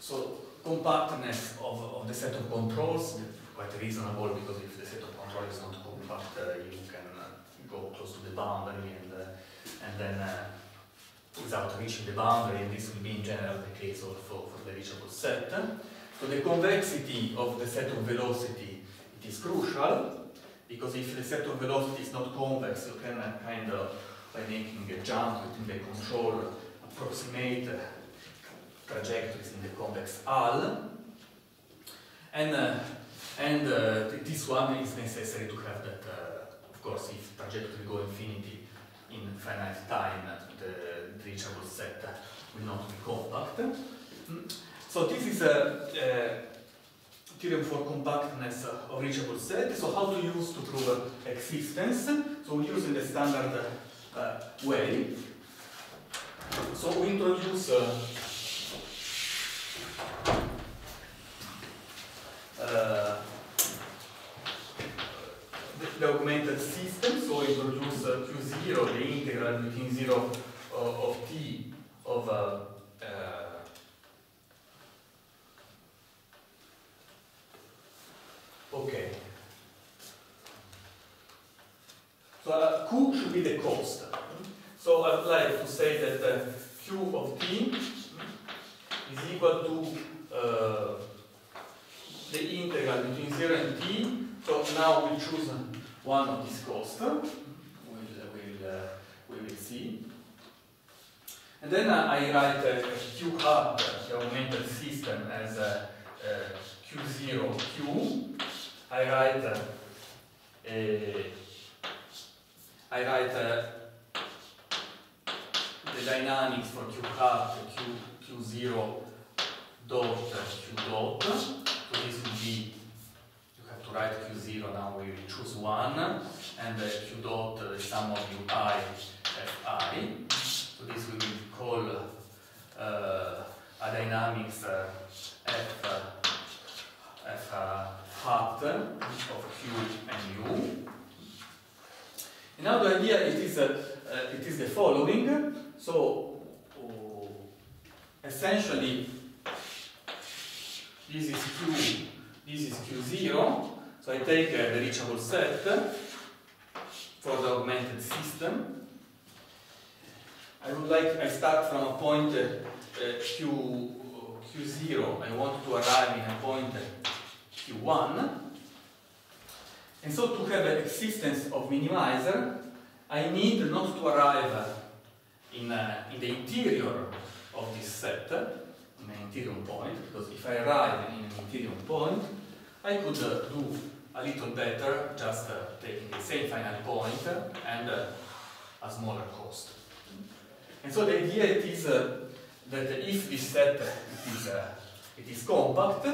A: So compactness of the set of controls, quite reasonable, because if the set of controls is not compact, you can go close to the boundary and then without reaching the boundary, and this will be in general the case also for the reachable set. So the convexity of the set of velocity, it is crucial, because if the set of velocity is not convex, you can kind of, by making a jump within the control, approximate trajectories in the convex hull. And this one is necessary to have that, of course, if trajectory go infinity in finite time, the reachable set will not be compact. So this is a theorem for compactness of reachable set. So how to use to prove existence? So we use in the standard way. So we introduce the augmented system. So we introduce Q0, the integral between 0 of t of okay. So Q should be the cost. So I would like to say that Q of t is equal to the integral between 0 and t. So now we choose one of these costs. We will see. And then I write Q hat, the augmented system, as Q0 Q. I write the dynamics for Q hat, Q0 dot Q dot. So this will be, you have to write Q0, now we will choose one, and Q dot the sum of Ui Fi. So this we will call a dynamics F hat of Q and U. And now the idea it is the following. So essentially this is Q, this is Q0. So I take the reachable set for the augmented system. I start from a point Q0. I want to arrive in a point Q1. And so to have the existence of minimizer, I need not to arrive in the interior of this set, in an interior point, because if I arrive in an interior point, I could do a little better, just taking the same final point and a smaller cost. And so the idea is that if this set it is compact,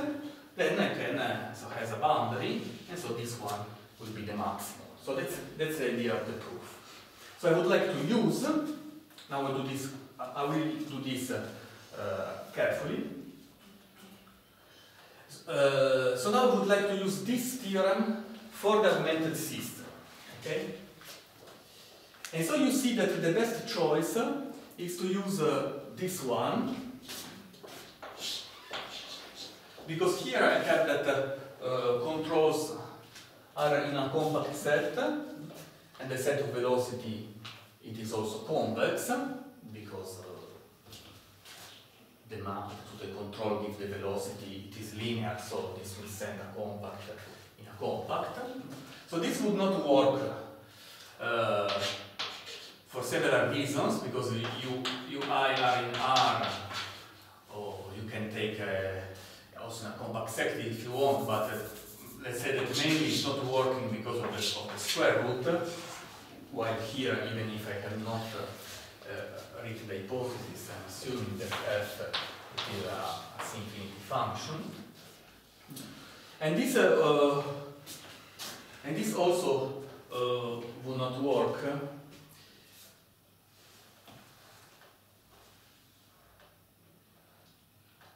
A: then I can so has a boundary, and so this one will be the maximum. So that's the idea of the proof. So I would like to use, now I will do this carefully. So now I would like to use this theorem for the augmented system. Okay? And so you see that the best choice is to use this one, because here I have that controls are in a compact set, and the set of velocity it is also convex, because the map to the control gives the velocity, it is linear, so this will send a compact in a compact. So this would not work for several reasons, because ui are in R, or you can take also a compact set if you want, but let's say that mainly it's not working because of the square root, while here, even if I have not written the hypothesis, I'm assuming that f is a infinity function. And this also would not work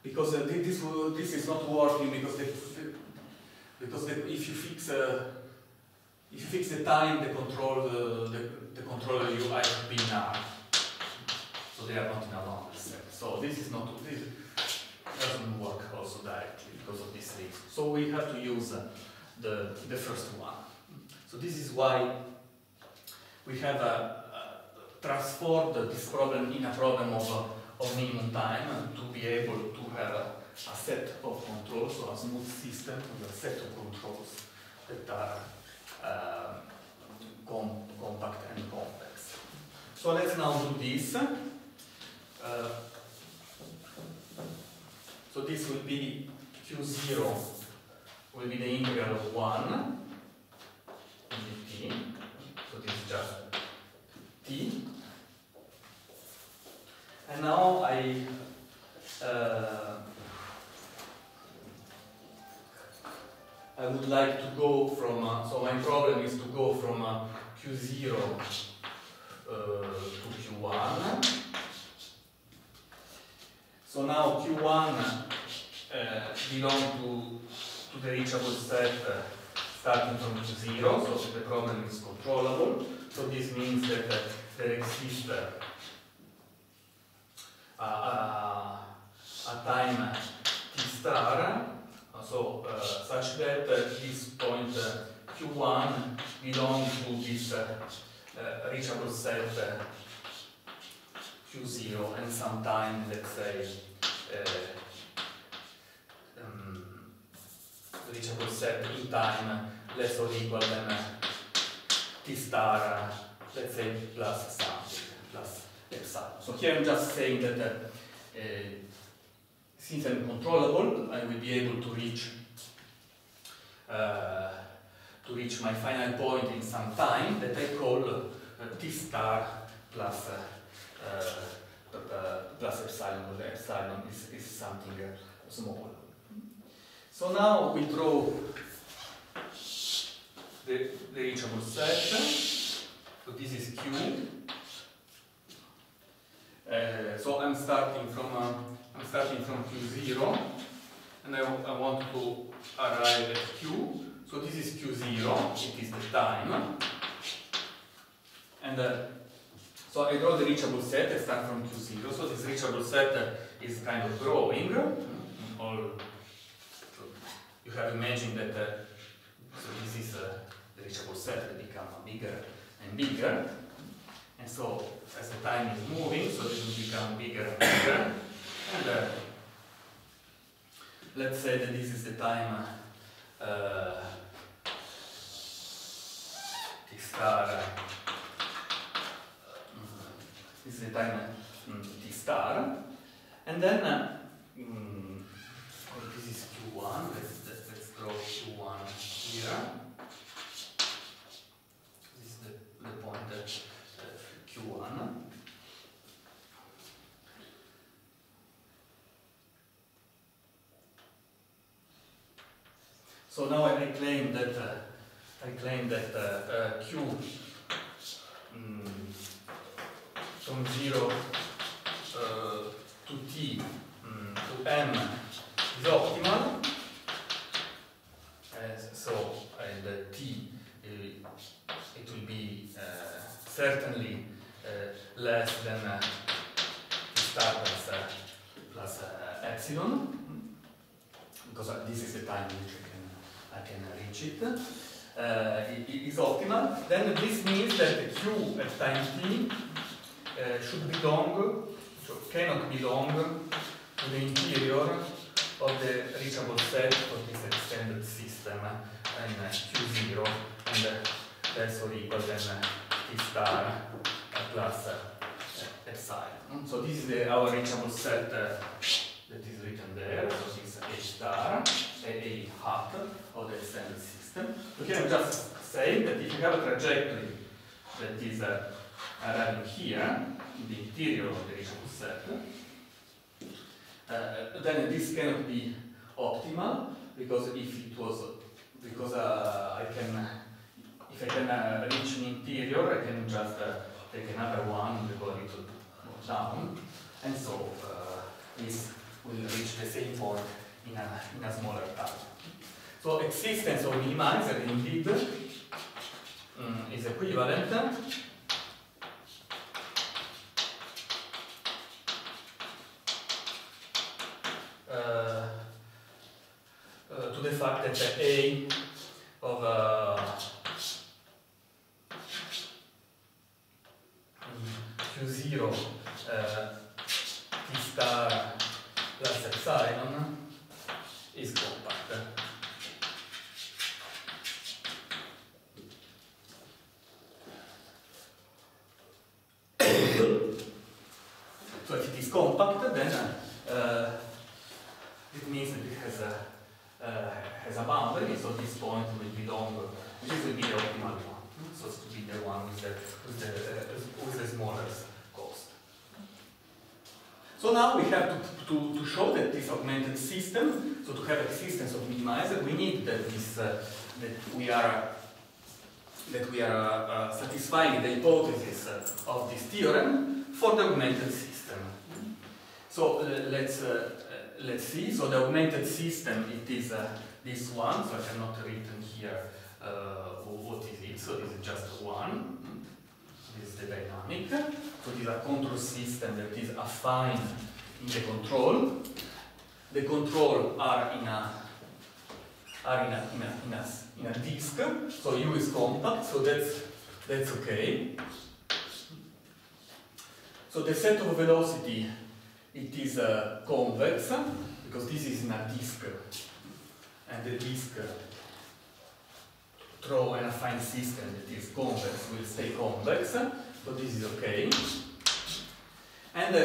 A: because this is not working because if you fix the time, the controller ui should be in R, so they are not in a bounded set. So this doesn't work also directly because of this reason. So we have to use the first one. So this is why we have transformed this problem in a problem of minimum time to be able to have a set of controls, so a smooth system with a set of controls that are compact and complex. So let's now do this. So this will be Q0 will be the integral of 1 dt. So this is just t. And now I would like to go from, so my problem is to go from Q0 to Q1. So now Q1 belongs to the reachable set starting from Q0, so the problem is controllable. So this means that there exists a time t star, so such that this point Q1 belongs to this reachable set Q0 and some time, let's say, reachable set in time less or equal than t star, let's say, plus something, plus epsilon. So here I'm just saying that since I'm controllable, I will be able to reach my final point in some time that I call t star plus epsilon, where epsilon is something small. So now we draw the reachable set. So this is Q. So I'm starting from Q0, and I want to arrive at Q. So this is Q0. It is the time, and so I draw the reachable set. I start from Q0. So this reachable set is kind of growing. You have imagined that so this is the reachable set that becomes bigger and bigger, and so as the time is moving, so this will become bigger and bigger, and let's say that this is the time t star. This is the time t star, and then this is Q1. Let's draw Q1 here. This is the point that Q1. So now I claim that Q from 0 to t to m is optimal. So and t it will be certainly less than t star plus epsilon, because this is the time in which I can reach it. It is optimal. Then this means that Q at time t should belong, so cannot belong to the interior of the reachable set of this extended system in Q0, and less or equal than t star plus epsilon. So this is our reachable set that is written there. So this is A star, A hat of the extended system. So here I'm just saying that if you have a trajectory that is arriving here, in the interior of the reachable set, then this cannot be optimal, because if it was, because if I can reach an interior, I can just take another one and go a little more down, and so this will reach the same point in a smaller time. So existence of minimizer indeed is equivalent to the fact that A of Q0 T star plus epsilon is compact. So if it is compact, then it means that it has a boundary, so this point will belong, this will be the optimal one. So it's to be the one with the smallest cost. So now we have to show that this augmented system, so to have existence of minimizer, we need that this that we are satisfying the hypothesis of this theorem for the augmented system. So let's see. So the augmented system, it is this one. So I cannot written here what is it. So this is just one. This is the dynamic. So this is a control system that is affine in the control. The control are in a disk. So U is compact. So that's okay. So the set of velocity, it is convex, because this is in a disk, and the disk through an affine system that is convex will stay convex, so this is okay. And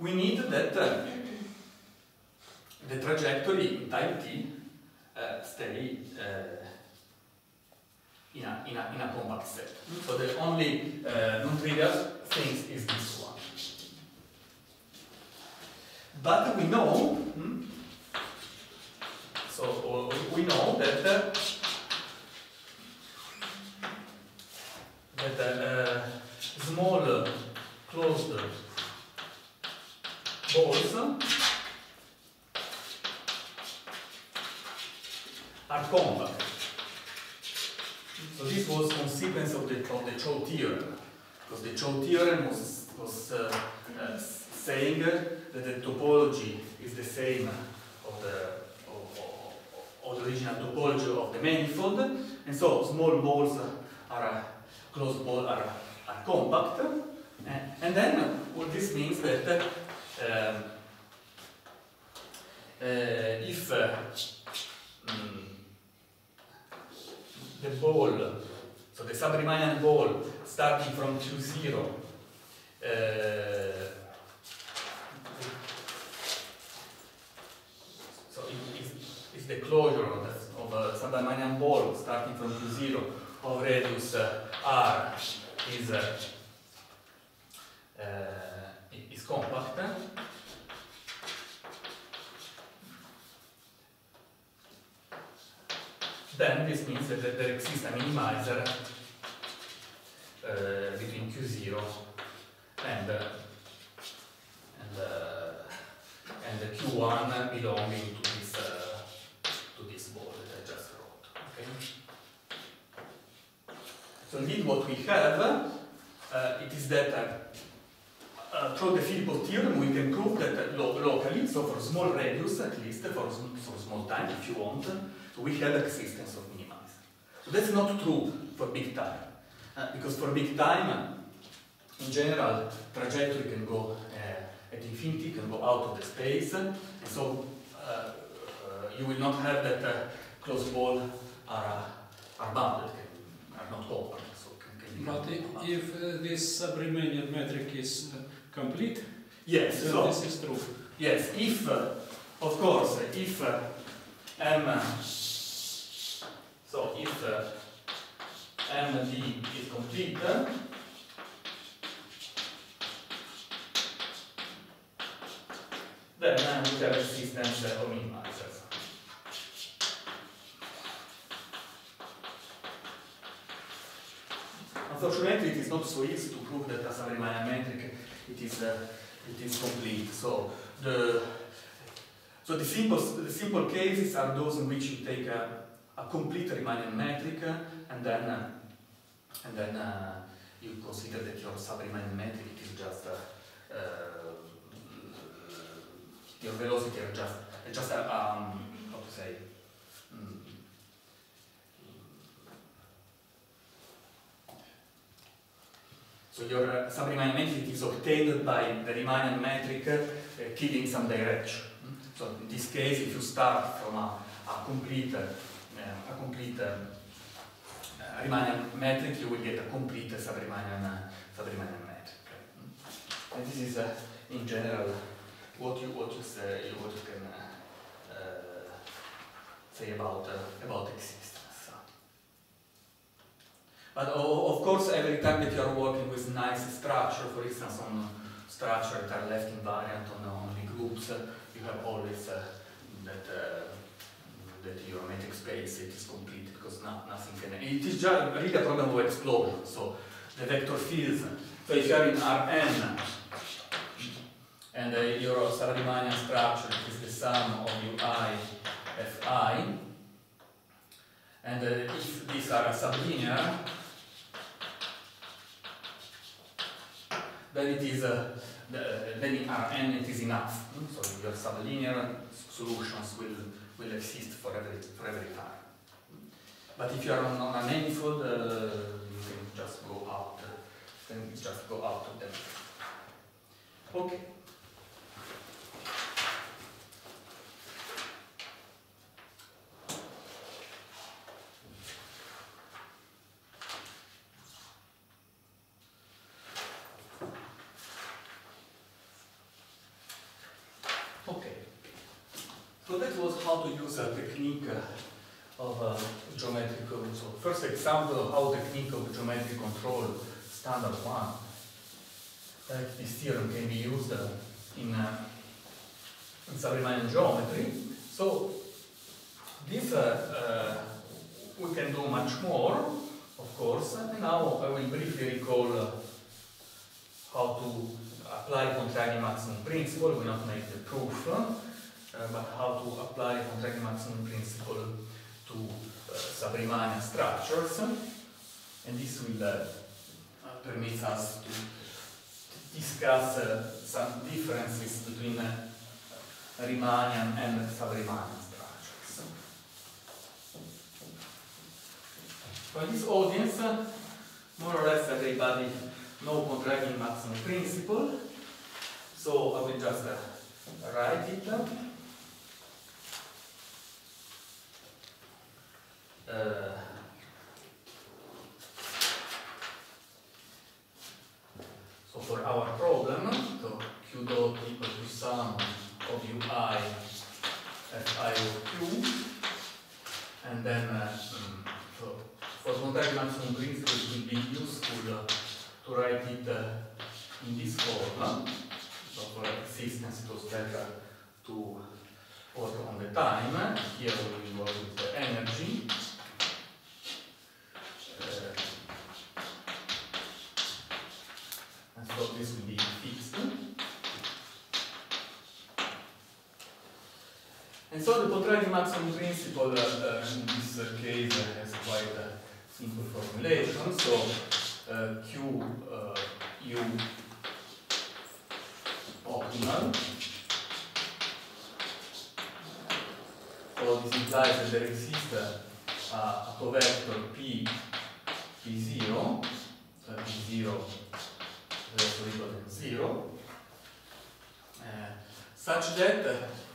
A: we need that the trajectory in time t stay in a compact set. So the only non-trivial thing is this one. But we know, so we know that small closed balls are compact. So this was consequence of the Chow theorem, because the Chow theorem was saying that the topology is the same of the original topology of the manifold, and so small balls are closed balls are compact, and then what this means that if the ball, so the sub-Riemannian ball starting from Q0 so if the closure of a sub-Riemannian ball starting from Q0 of radius R is compact, then this means that there exists a minimizer between Q0 and the Q1 belonging to this ball that I just wrote. Okay. So indeed, what we have it is that through the Philipov theorem we can prove that locally, so for small radius at least, for small time if you want, so we have existence of minimizer. So that's not true for big time, because for big time, in general, trajectory can go at infinity, can go out of the space, and so you will not have that closed ball are bounded, are not compact, so can
D: But if this sub-Riemannian metric is complete,
A: yes,
D: then
A: so
D: this is true.
A: yes, if of course if M, so if MD is complete, then we have existence of minimizers. Unfortunately, it is not so easy to prove that a sub-Riemannian metric it is complete. So the simple cases are those in which you take a complete Riemannian metric and then you consider that your sub-Riemannian metric is just your velocity are just how to say. So your sub-Riemannian metric is obtained by the Riemannian metric killing some direction. So in this case, if you start from a complete Riemannian metric, you will get a complete sub-Riemannian metric. And this is in general what you can say about existence. But of course, every time that you are working with nice structure, for instance, on structure that are left invariant on only groups, you have always that your metric space it is complete because nothing can. It is just really a problem of explosion. So the vector fields. So if you are in Rn and your sub-Riemannian structure is the sum of ui fi, and if these are sublinear, then it is then in Rn it is enough. So your sublinear solutions will exist for every time. But if you are on a manifold, you can just go out. Then just go out of them. Okay. So that was how to use a technique of geometric control. So first example of how technique of geometric control, standard one. This theorem can be used in sub-Riemannian geometry. So this we can do much more, of course. And now I will briefly recall how to apply contracting maximum principle. We will not make the proof. But how to apply contracting maximum principle to sub-Riemannian structures, and this will permit us to discuss some differences between Riemannian and sub-Riemannian structures. For this audience, more or less everybody knows contracting maximum principle, so I will just write it. So for our problem, so q dot equal to sum of ui fi of q, and then so for contracting maximum principle it will be useful to write it in this form. So for existence it was better to work on the time. Here we will work with the energy. And so this will be fixed. And so the contracting maximum principle in this case has quite a simple formulation. So Q U optimal. So this implies that there exists a covector P0, so P0 less or equal than 0, such that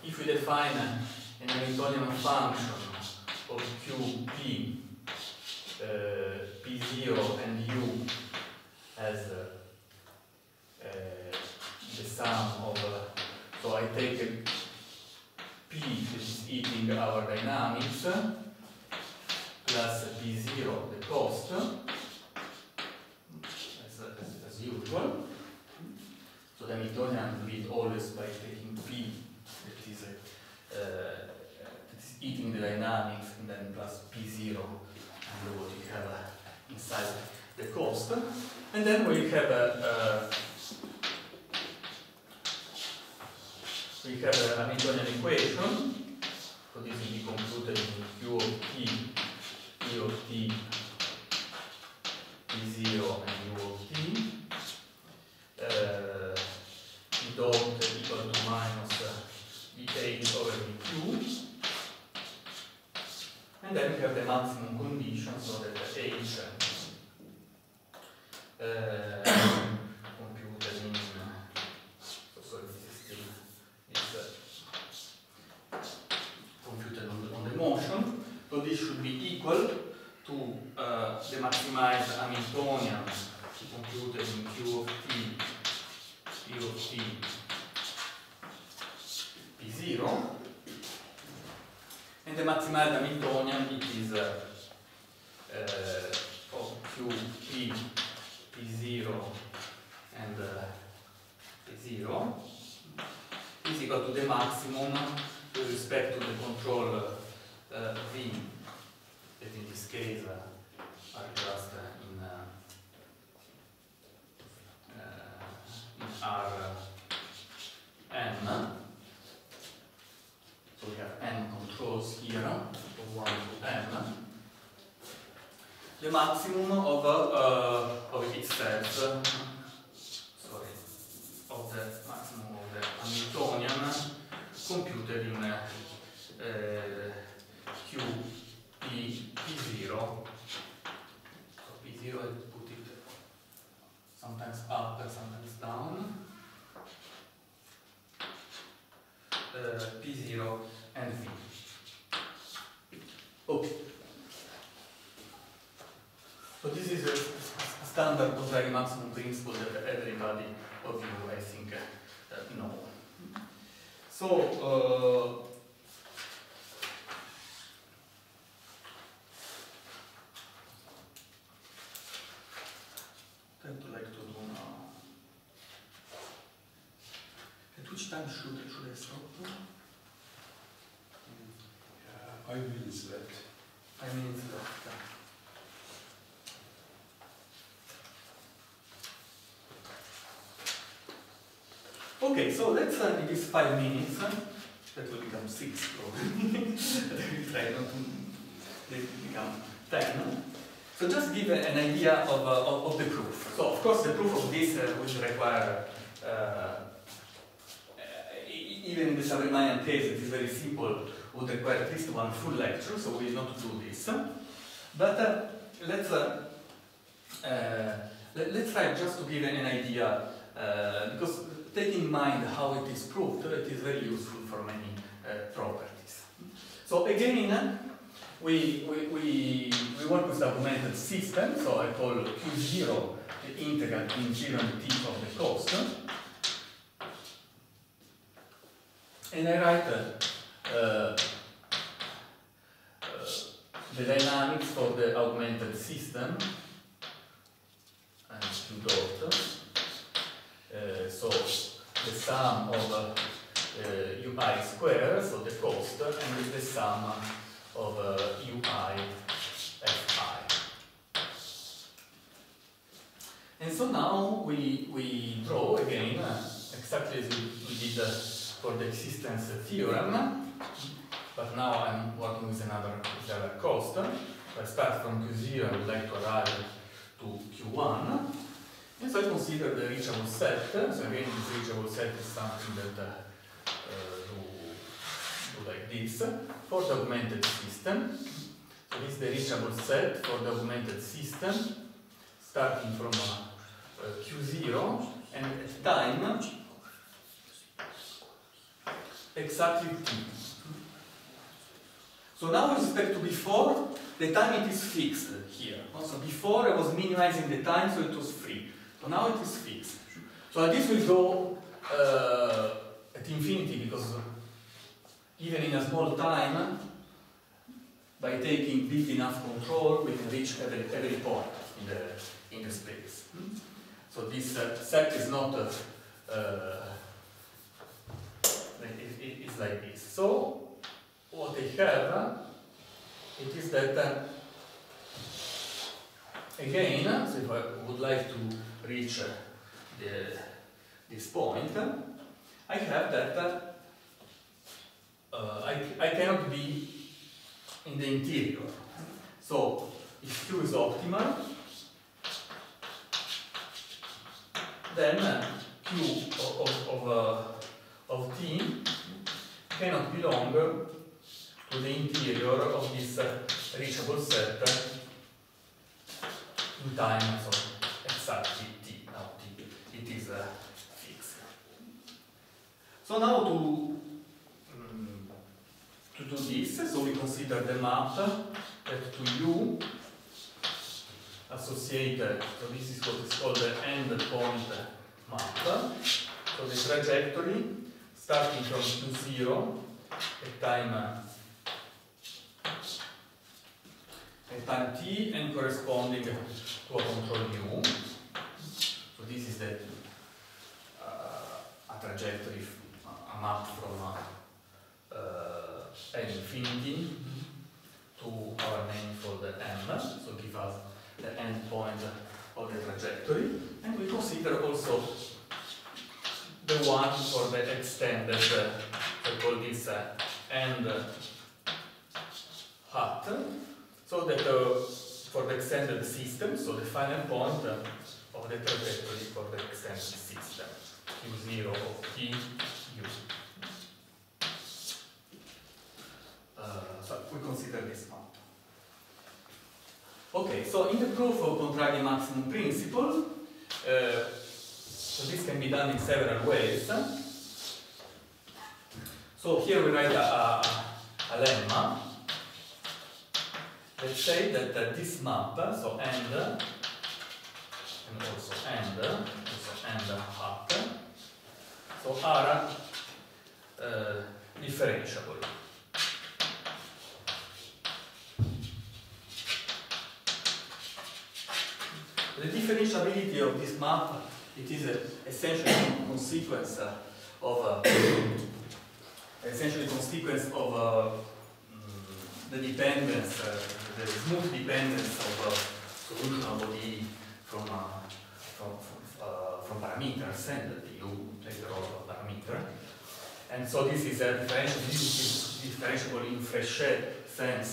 A: if we define an Hamiltonian function of QP P0 and U as the sum of, so I take a P that is eating our dynamics plus P0, the cost, as usual. So the Hamiltonian will be always by taking P that is eating the dynamics and then plus P0 and what you have inside the cost. And then we have a Hamiltonian equation. So this will be computed in Q of T, P of T, P0 and U of T. P dot equal to minus Vh over Vq. And then we have the maximum condition, so that H computed in, so sorry, this is computed on the motion. So this should be equal to the maximized Hamiltonian computed in Q of T, P of T, P0. And the maximized Hamiltonian, it is of Q, P, P0 and P0 is equal to the maximum with respect to the control V, that in this case are just in Rn. So we have n controls here, from 1 to n. The maximum of itself, sorry, of the maximum of the Hamiltonian computed in Q, P, P0. So P0, I put it sometimes up and sometimes down. P0 and V. Okay. So this is a standard Boscain maximum principle that everybody of you, I think, know. So I tend to like to do now. At which time should I stop?
D: 5 minutes left.
A: 5 minutes left. Okay, so let's in these 5 minutes, that will become 6 probably. We try not to become 10. So just give an idea of the proof. So of course the proof of this will require, even in the sub-Riemannian case, it is very simple, would require at least one full lecture, so we will not do this. But let's try just to give an idea, because taking in mind how it is proved, it is very useful for many properties. So again, we work with the augmented system, so I call Q0 the integral in 0 and t of the cost. And I write the dynamics for the augmented system and Q dot. So the sum of ui squared, so the cost, and the sum of ui fi. And so now we draw again exactly as we did for the existence theorem, but now I'm working with another cost. So I start from Q0, I would like to arrive to Q1. And so I consider the reachable set. So again, this reachable set is something that do like this for the augmented system. So this is the reachable set for the augmented system, starting from Q0 and at time exactly t. So now with respect to before, the time it is fixed here. So before I was minimizing the time so it was free. So now it is fixed. So this will go at infinity because even in a small time, by taking big enough control, we can reach every point in the space. So this set is not it's like this. So what I have it is that again, so if I would like to reach this point, I have that I cannot be in the interior. So if Q is optimal, then Q of T cannot belong to the interior of this reachable set in time, so exactly T. Now T, it is fixed. So now to do this, so we consider the map that to U associated, so this is what is called the endpoint map. So the trajectory starting from Q0 at time t and corresponding to a control U. So this is the a trajectory, a map from N infinity to our manifold M, so give us the end point of the trajectory, and we consider also the one for the extended, we call this end hat, so that for the extended system, so the final point of the trajectory for the extended system, Q0 of T, U. So we consider this map. Okay, so in the proof of contrarian maximum principle, so this can be done in several ways. So here we write a lemma. Let's say that this map, so end, and also end hat, so are differentiable. The differentiability of this map, it is essentially a consequence of the dependence, the smooth dependence of solution ODE from parameters, and the U plays the role of parameter. And so this is a differential. This is differentiable in Frechet sense,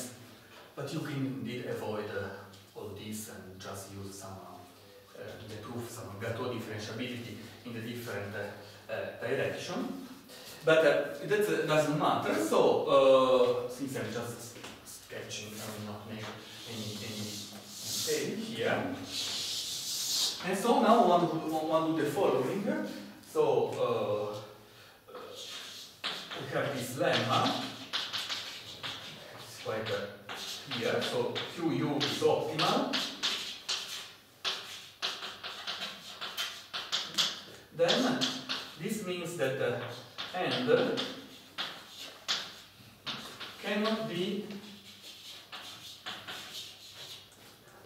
A: but you can indeed avoid all this and just use some the proof, some Gateau differentiability in the different direction. But that doesn't matter. So since I'm just sketching, I will not make any detail here. And so now one do the following. So we have this lemma. It's quite here. So QU is optimal. Then this means that end cannot be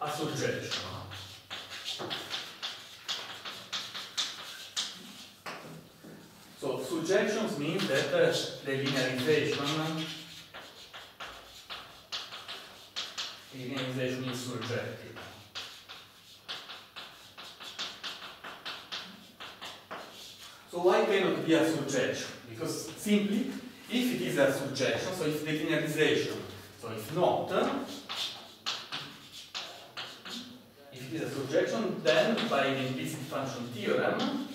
A: a surjection. So surjections mean that the linearization is surjective. So why cannot be a surjection? Because simply, if it is a surjection, so if the linearization, so if not, if it is a surjection, then by the implicit function theorem,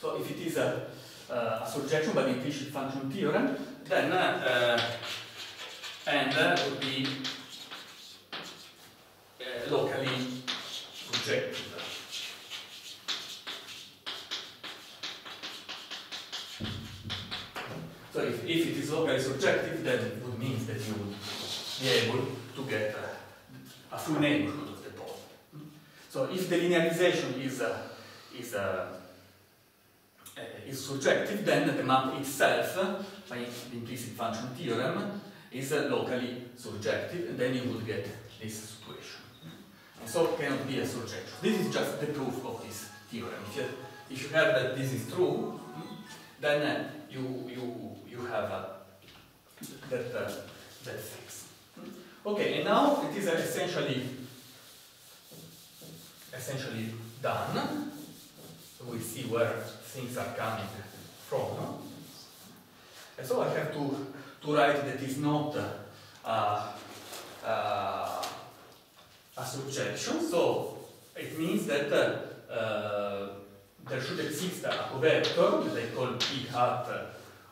A: so if it is a surjection by the implicit function theorem, then and would be locally surjective. So if it is locally surjective, then it would mean that you would be able to get a full neighborhood of the point. So if the linearization is surjective, then the map itself, by the implicit function theorem, is locally surjective, and then you would get this situation. And so it cannot be a surjection. This is just the proof of this theorem. If you have that this is true, then you have that fix. Okay, and now it is essentially done. So we see where things are coming from. And so I have to write that is not a surjection. So it means that there should exist a covector that I call p hat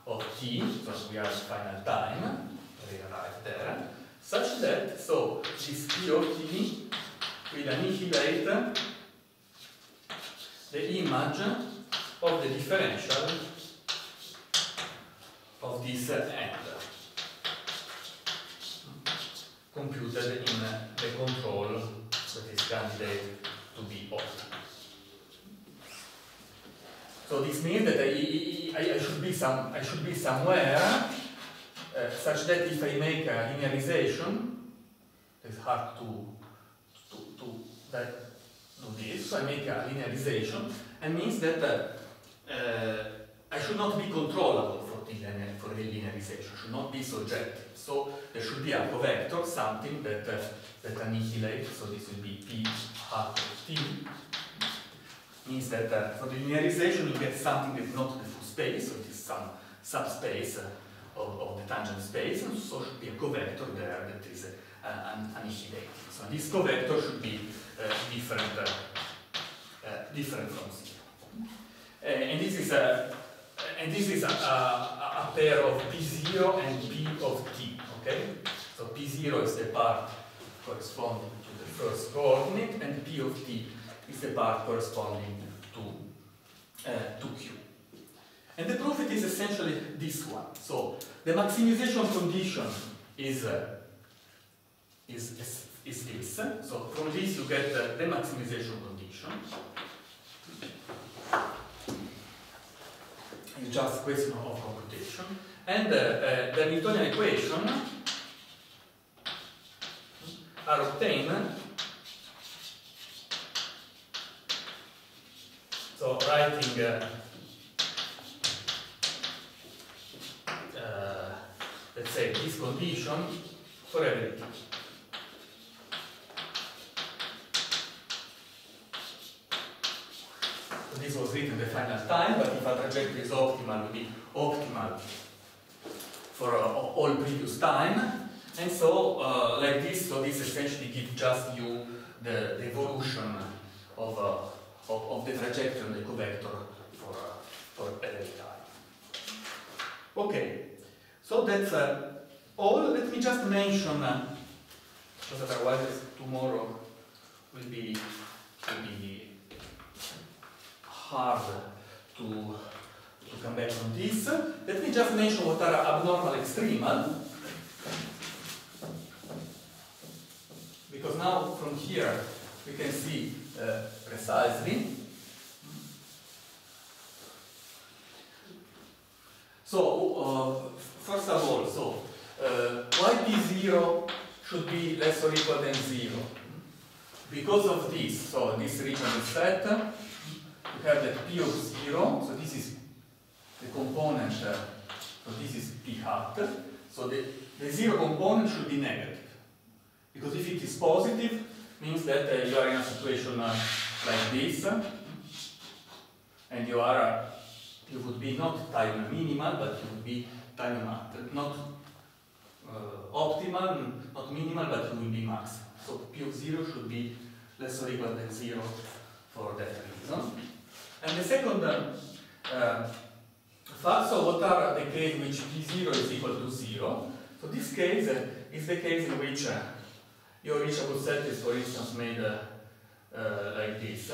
A: of t, so we are at final time, we arrive there, such that, so this p of t will annihilate the image of the differential of this end, computed in the control that is candidate to be optimal. So this means that I should be somewhere such that if I make a linearization, it's hard to do this. So I make a linearization, and means that I should not be controllable for the linearization. Should not be surjective. So there should be a covector, something that annihilates. So this will be p hat of t. Means that for the linearization you get something that is not the full space, so it is some subspace of the tangent space, and so should be a covector there that is annihilating. So this covector should be different from zero. And this is a pair of p0 and p of t. Okay, so p0 is the part corresponding to the first coordinate, and p of t is the part corresponding to q. And the proof it is essentially this one. So the maximization condition is this. So from this you get the maximization condition. It's just a question of computation. And the Hamiltonian equation are obtained. So writing let's say this condition for everything. So this was written the final time, but if a trajectory is optimal, it will be optimal for all previous time. And so like this, so this essentially gives just you the evolution of the trajectory of the covector for every time. Okay, so that's all. Let me just mention, because otherwise tomorrow will be hard to come back on this. Let me just mention what are abnormal extremal. Because now from here we can see precisely. So, first of all, so why p0 should be less or equal than 0? Because of this, so this region is set, you have that p of 0, so this is the component, so this is p hat, so the 0 component should be negative. Because if it is positive, means that you are in a situation like this, and you would be not time minimal, but you would be time not optimal, not minimal, but you will be maximal. So p of 0 should be less or equal than 0 for that reason. And the second fact, so what are the case in which p0 is equal to 0? So this case is the case in which your reachable set is, for instance, made like this.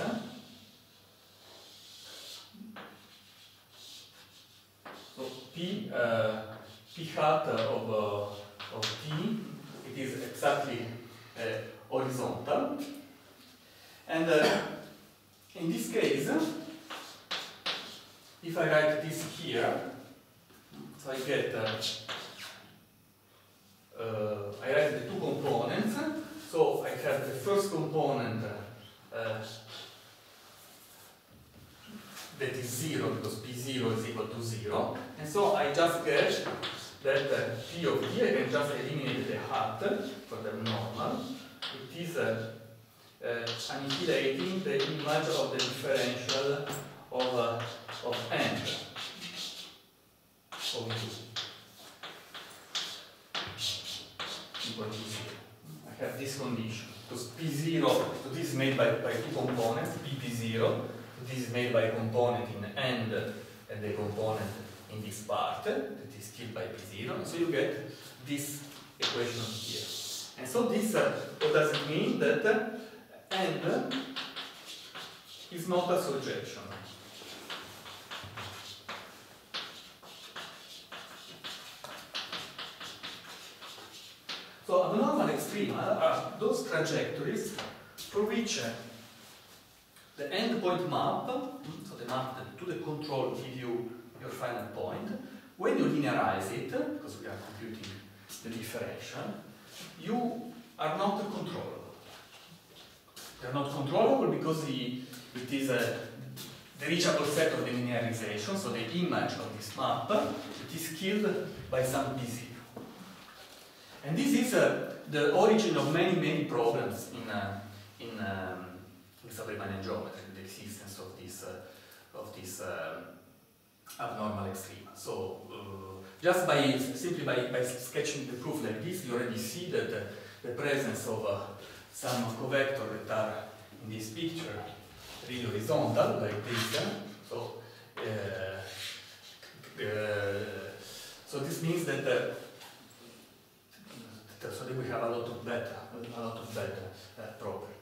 A: So P hat of T, it is exactly horizontal. And in this case, if I write this here, so I get, I write the two components. So I have the first component that is 0 because P0 is equal to 0. And so I just get that P of T, I can just eliminate the hat for the normal. It is annihilating the image of the differential of n of u equal to 0. I have this condition because P0, so this is made by two components, P0, this is made by a component in end and the component in this part that is killed by P0, and so you get this equation here. And so this, what does it mean? That n is not a surjection. So abnormal extrema are those trajectories for which the endpoint map, so the map that to the control give you your final point, when you linearize it, because we are computing the differential, you are not controllable. They are not controllable because it is a reachable set of the linearization, so the image of this map, it is killed by some P0. And this is the origin of many problems in sub-Riemannian geometry, the existence of this abnormal extrema. So just simply by sketching the proof like this, you already see that the presence of some covectors that are in this picture really horizontal like this. So this means that so that we have a lot of beta properties.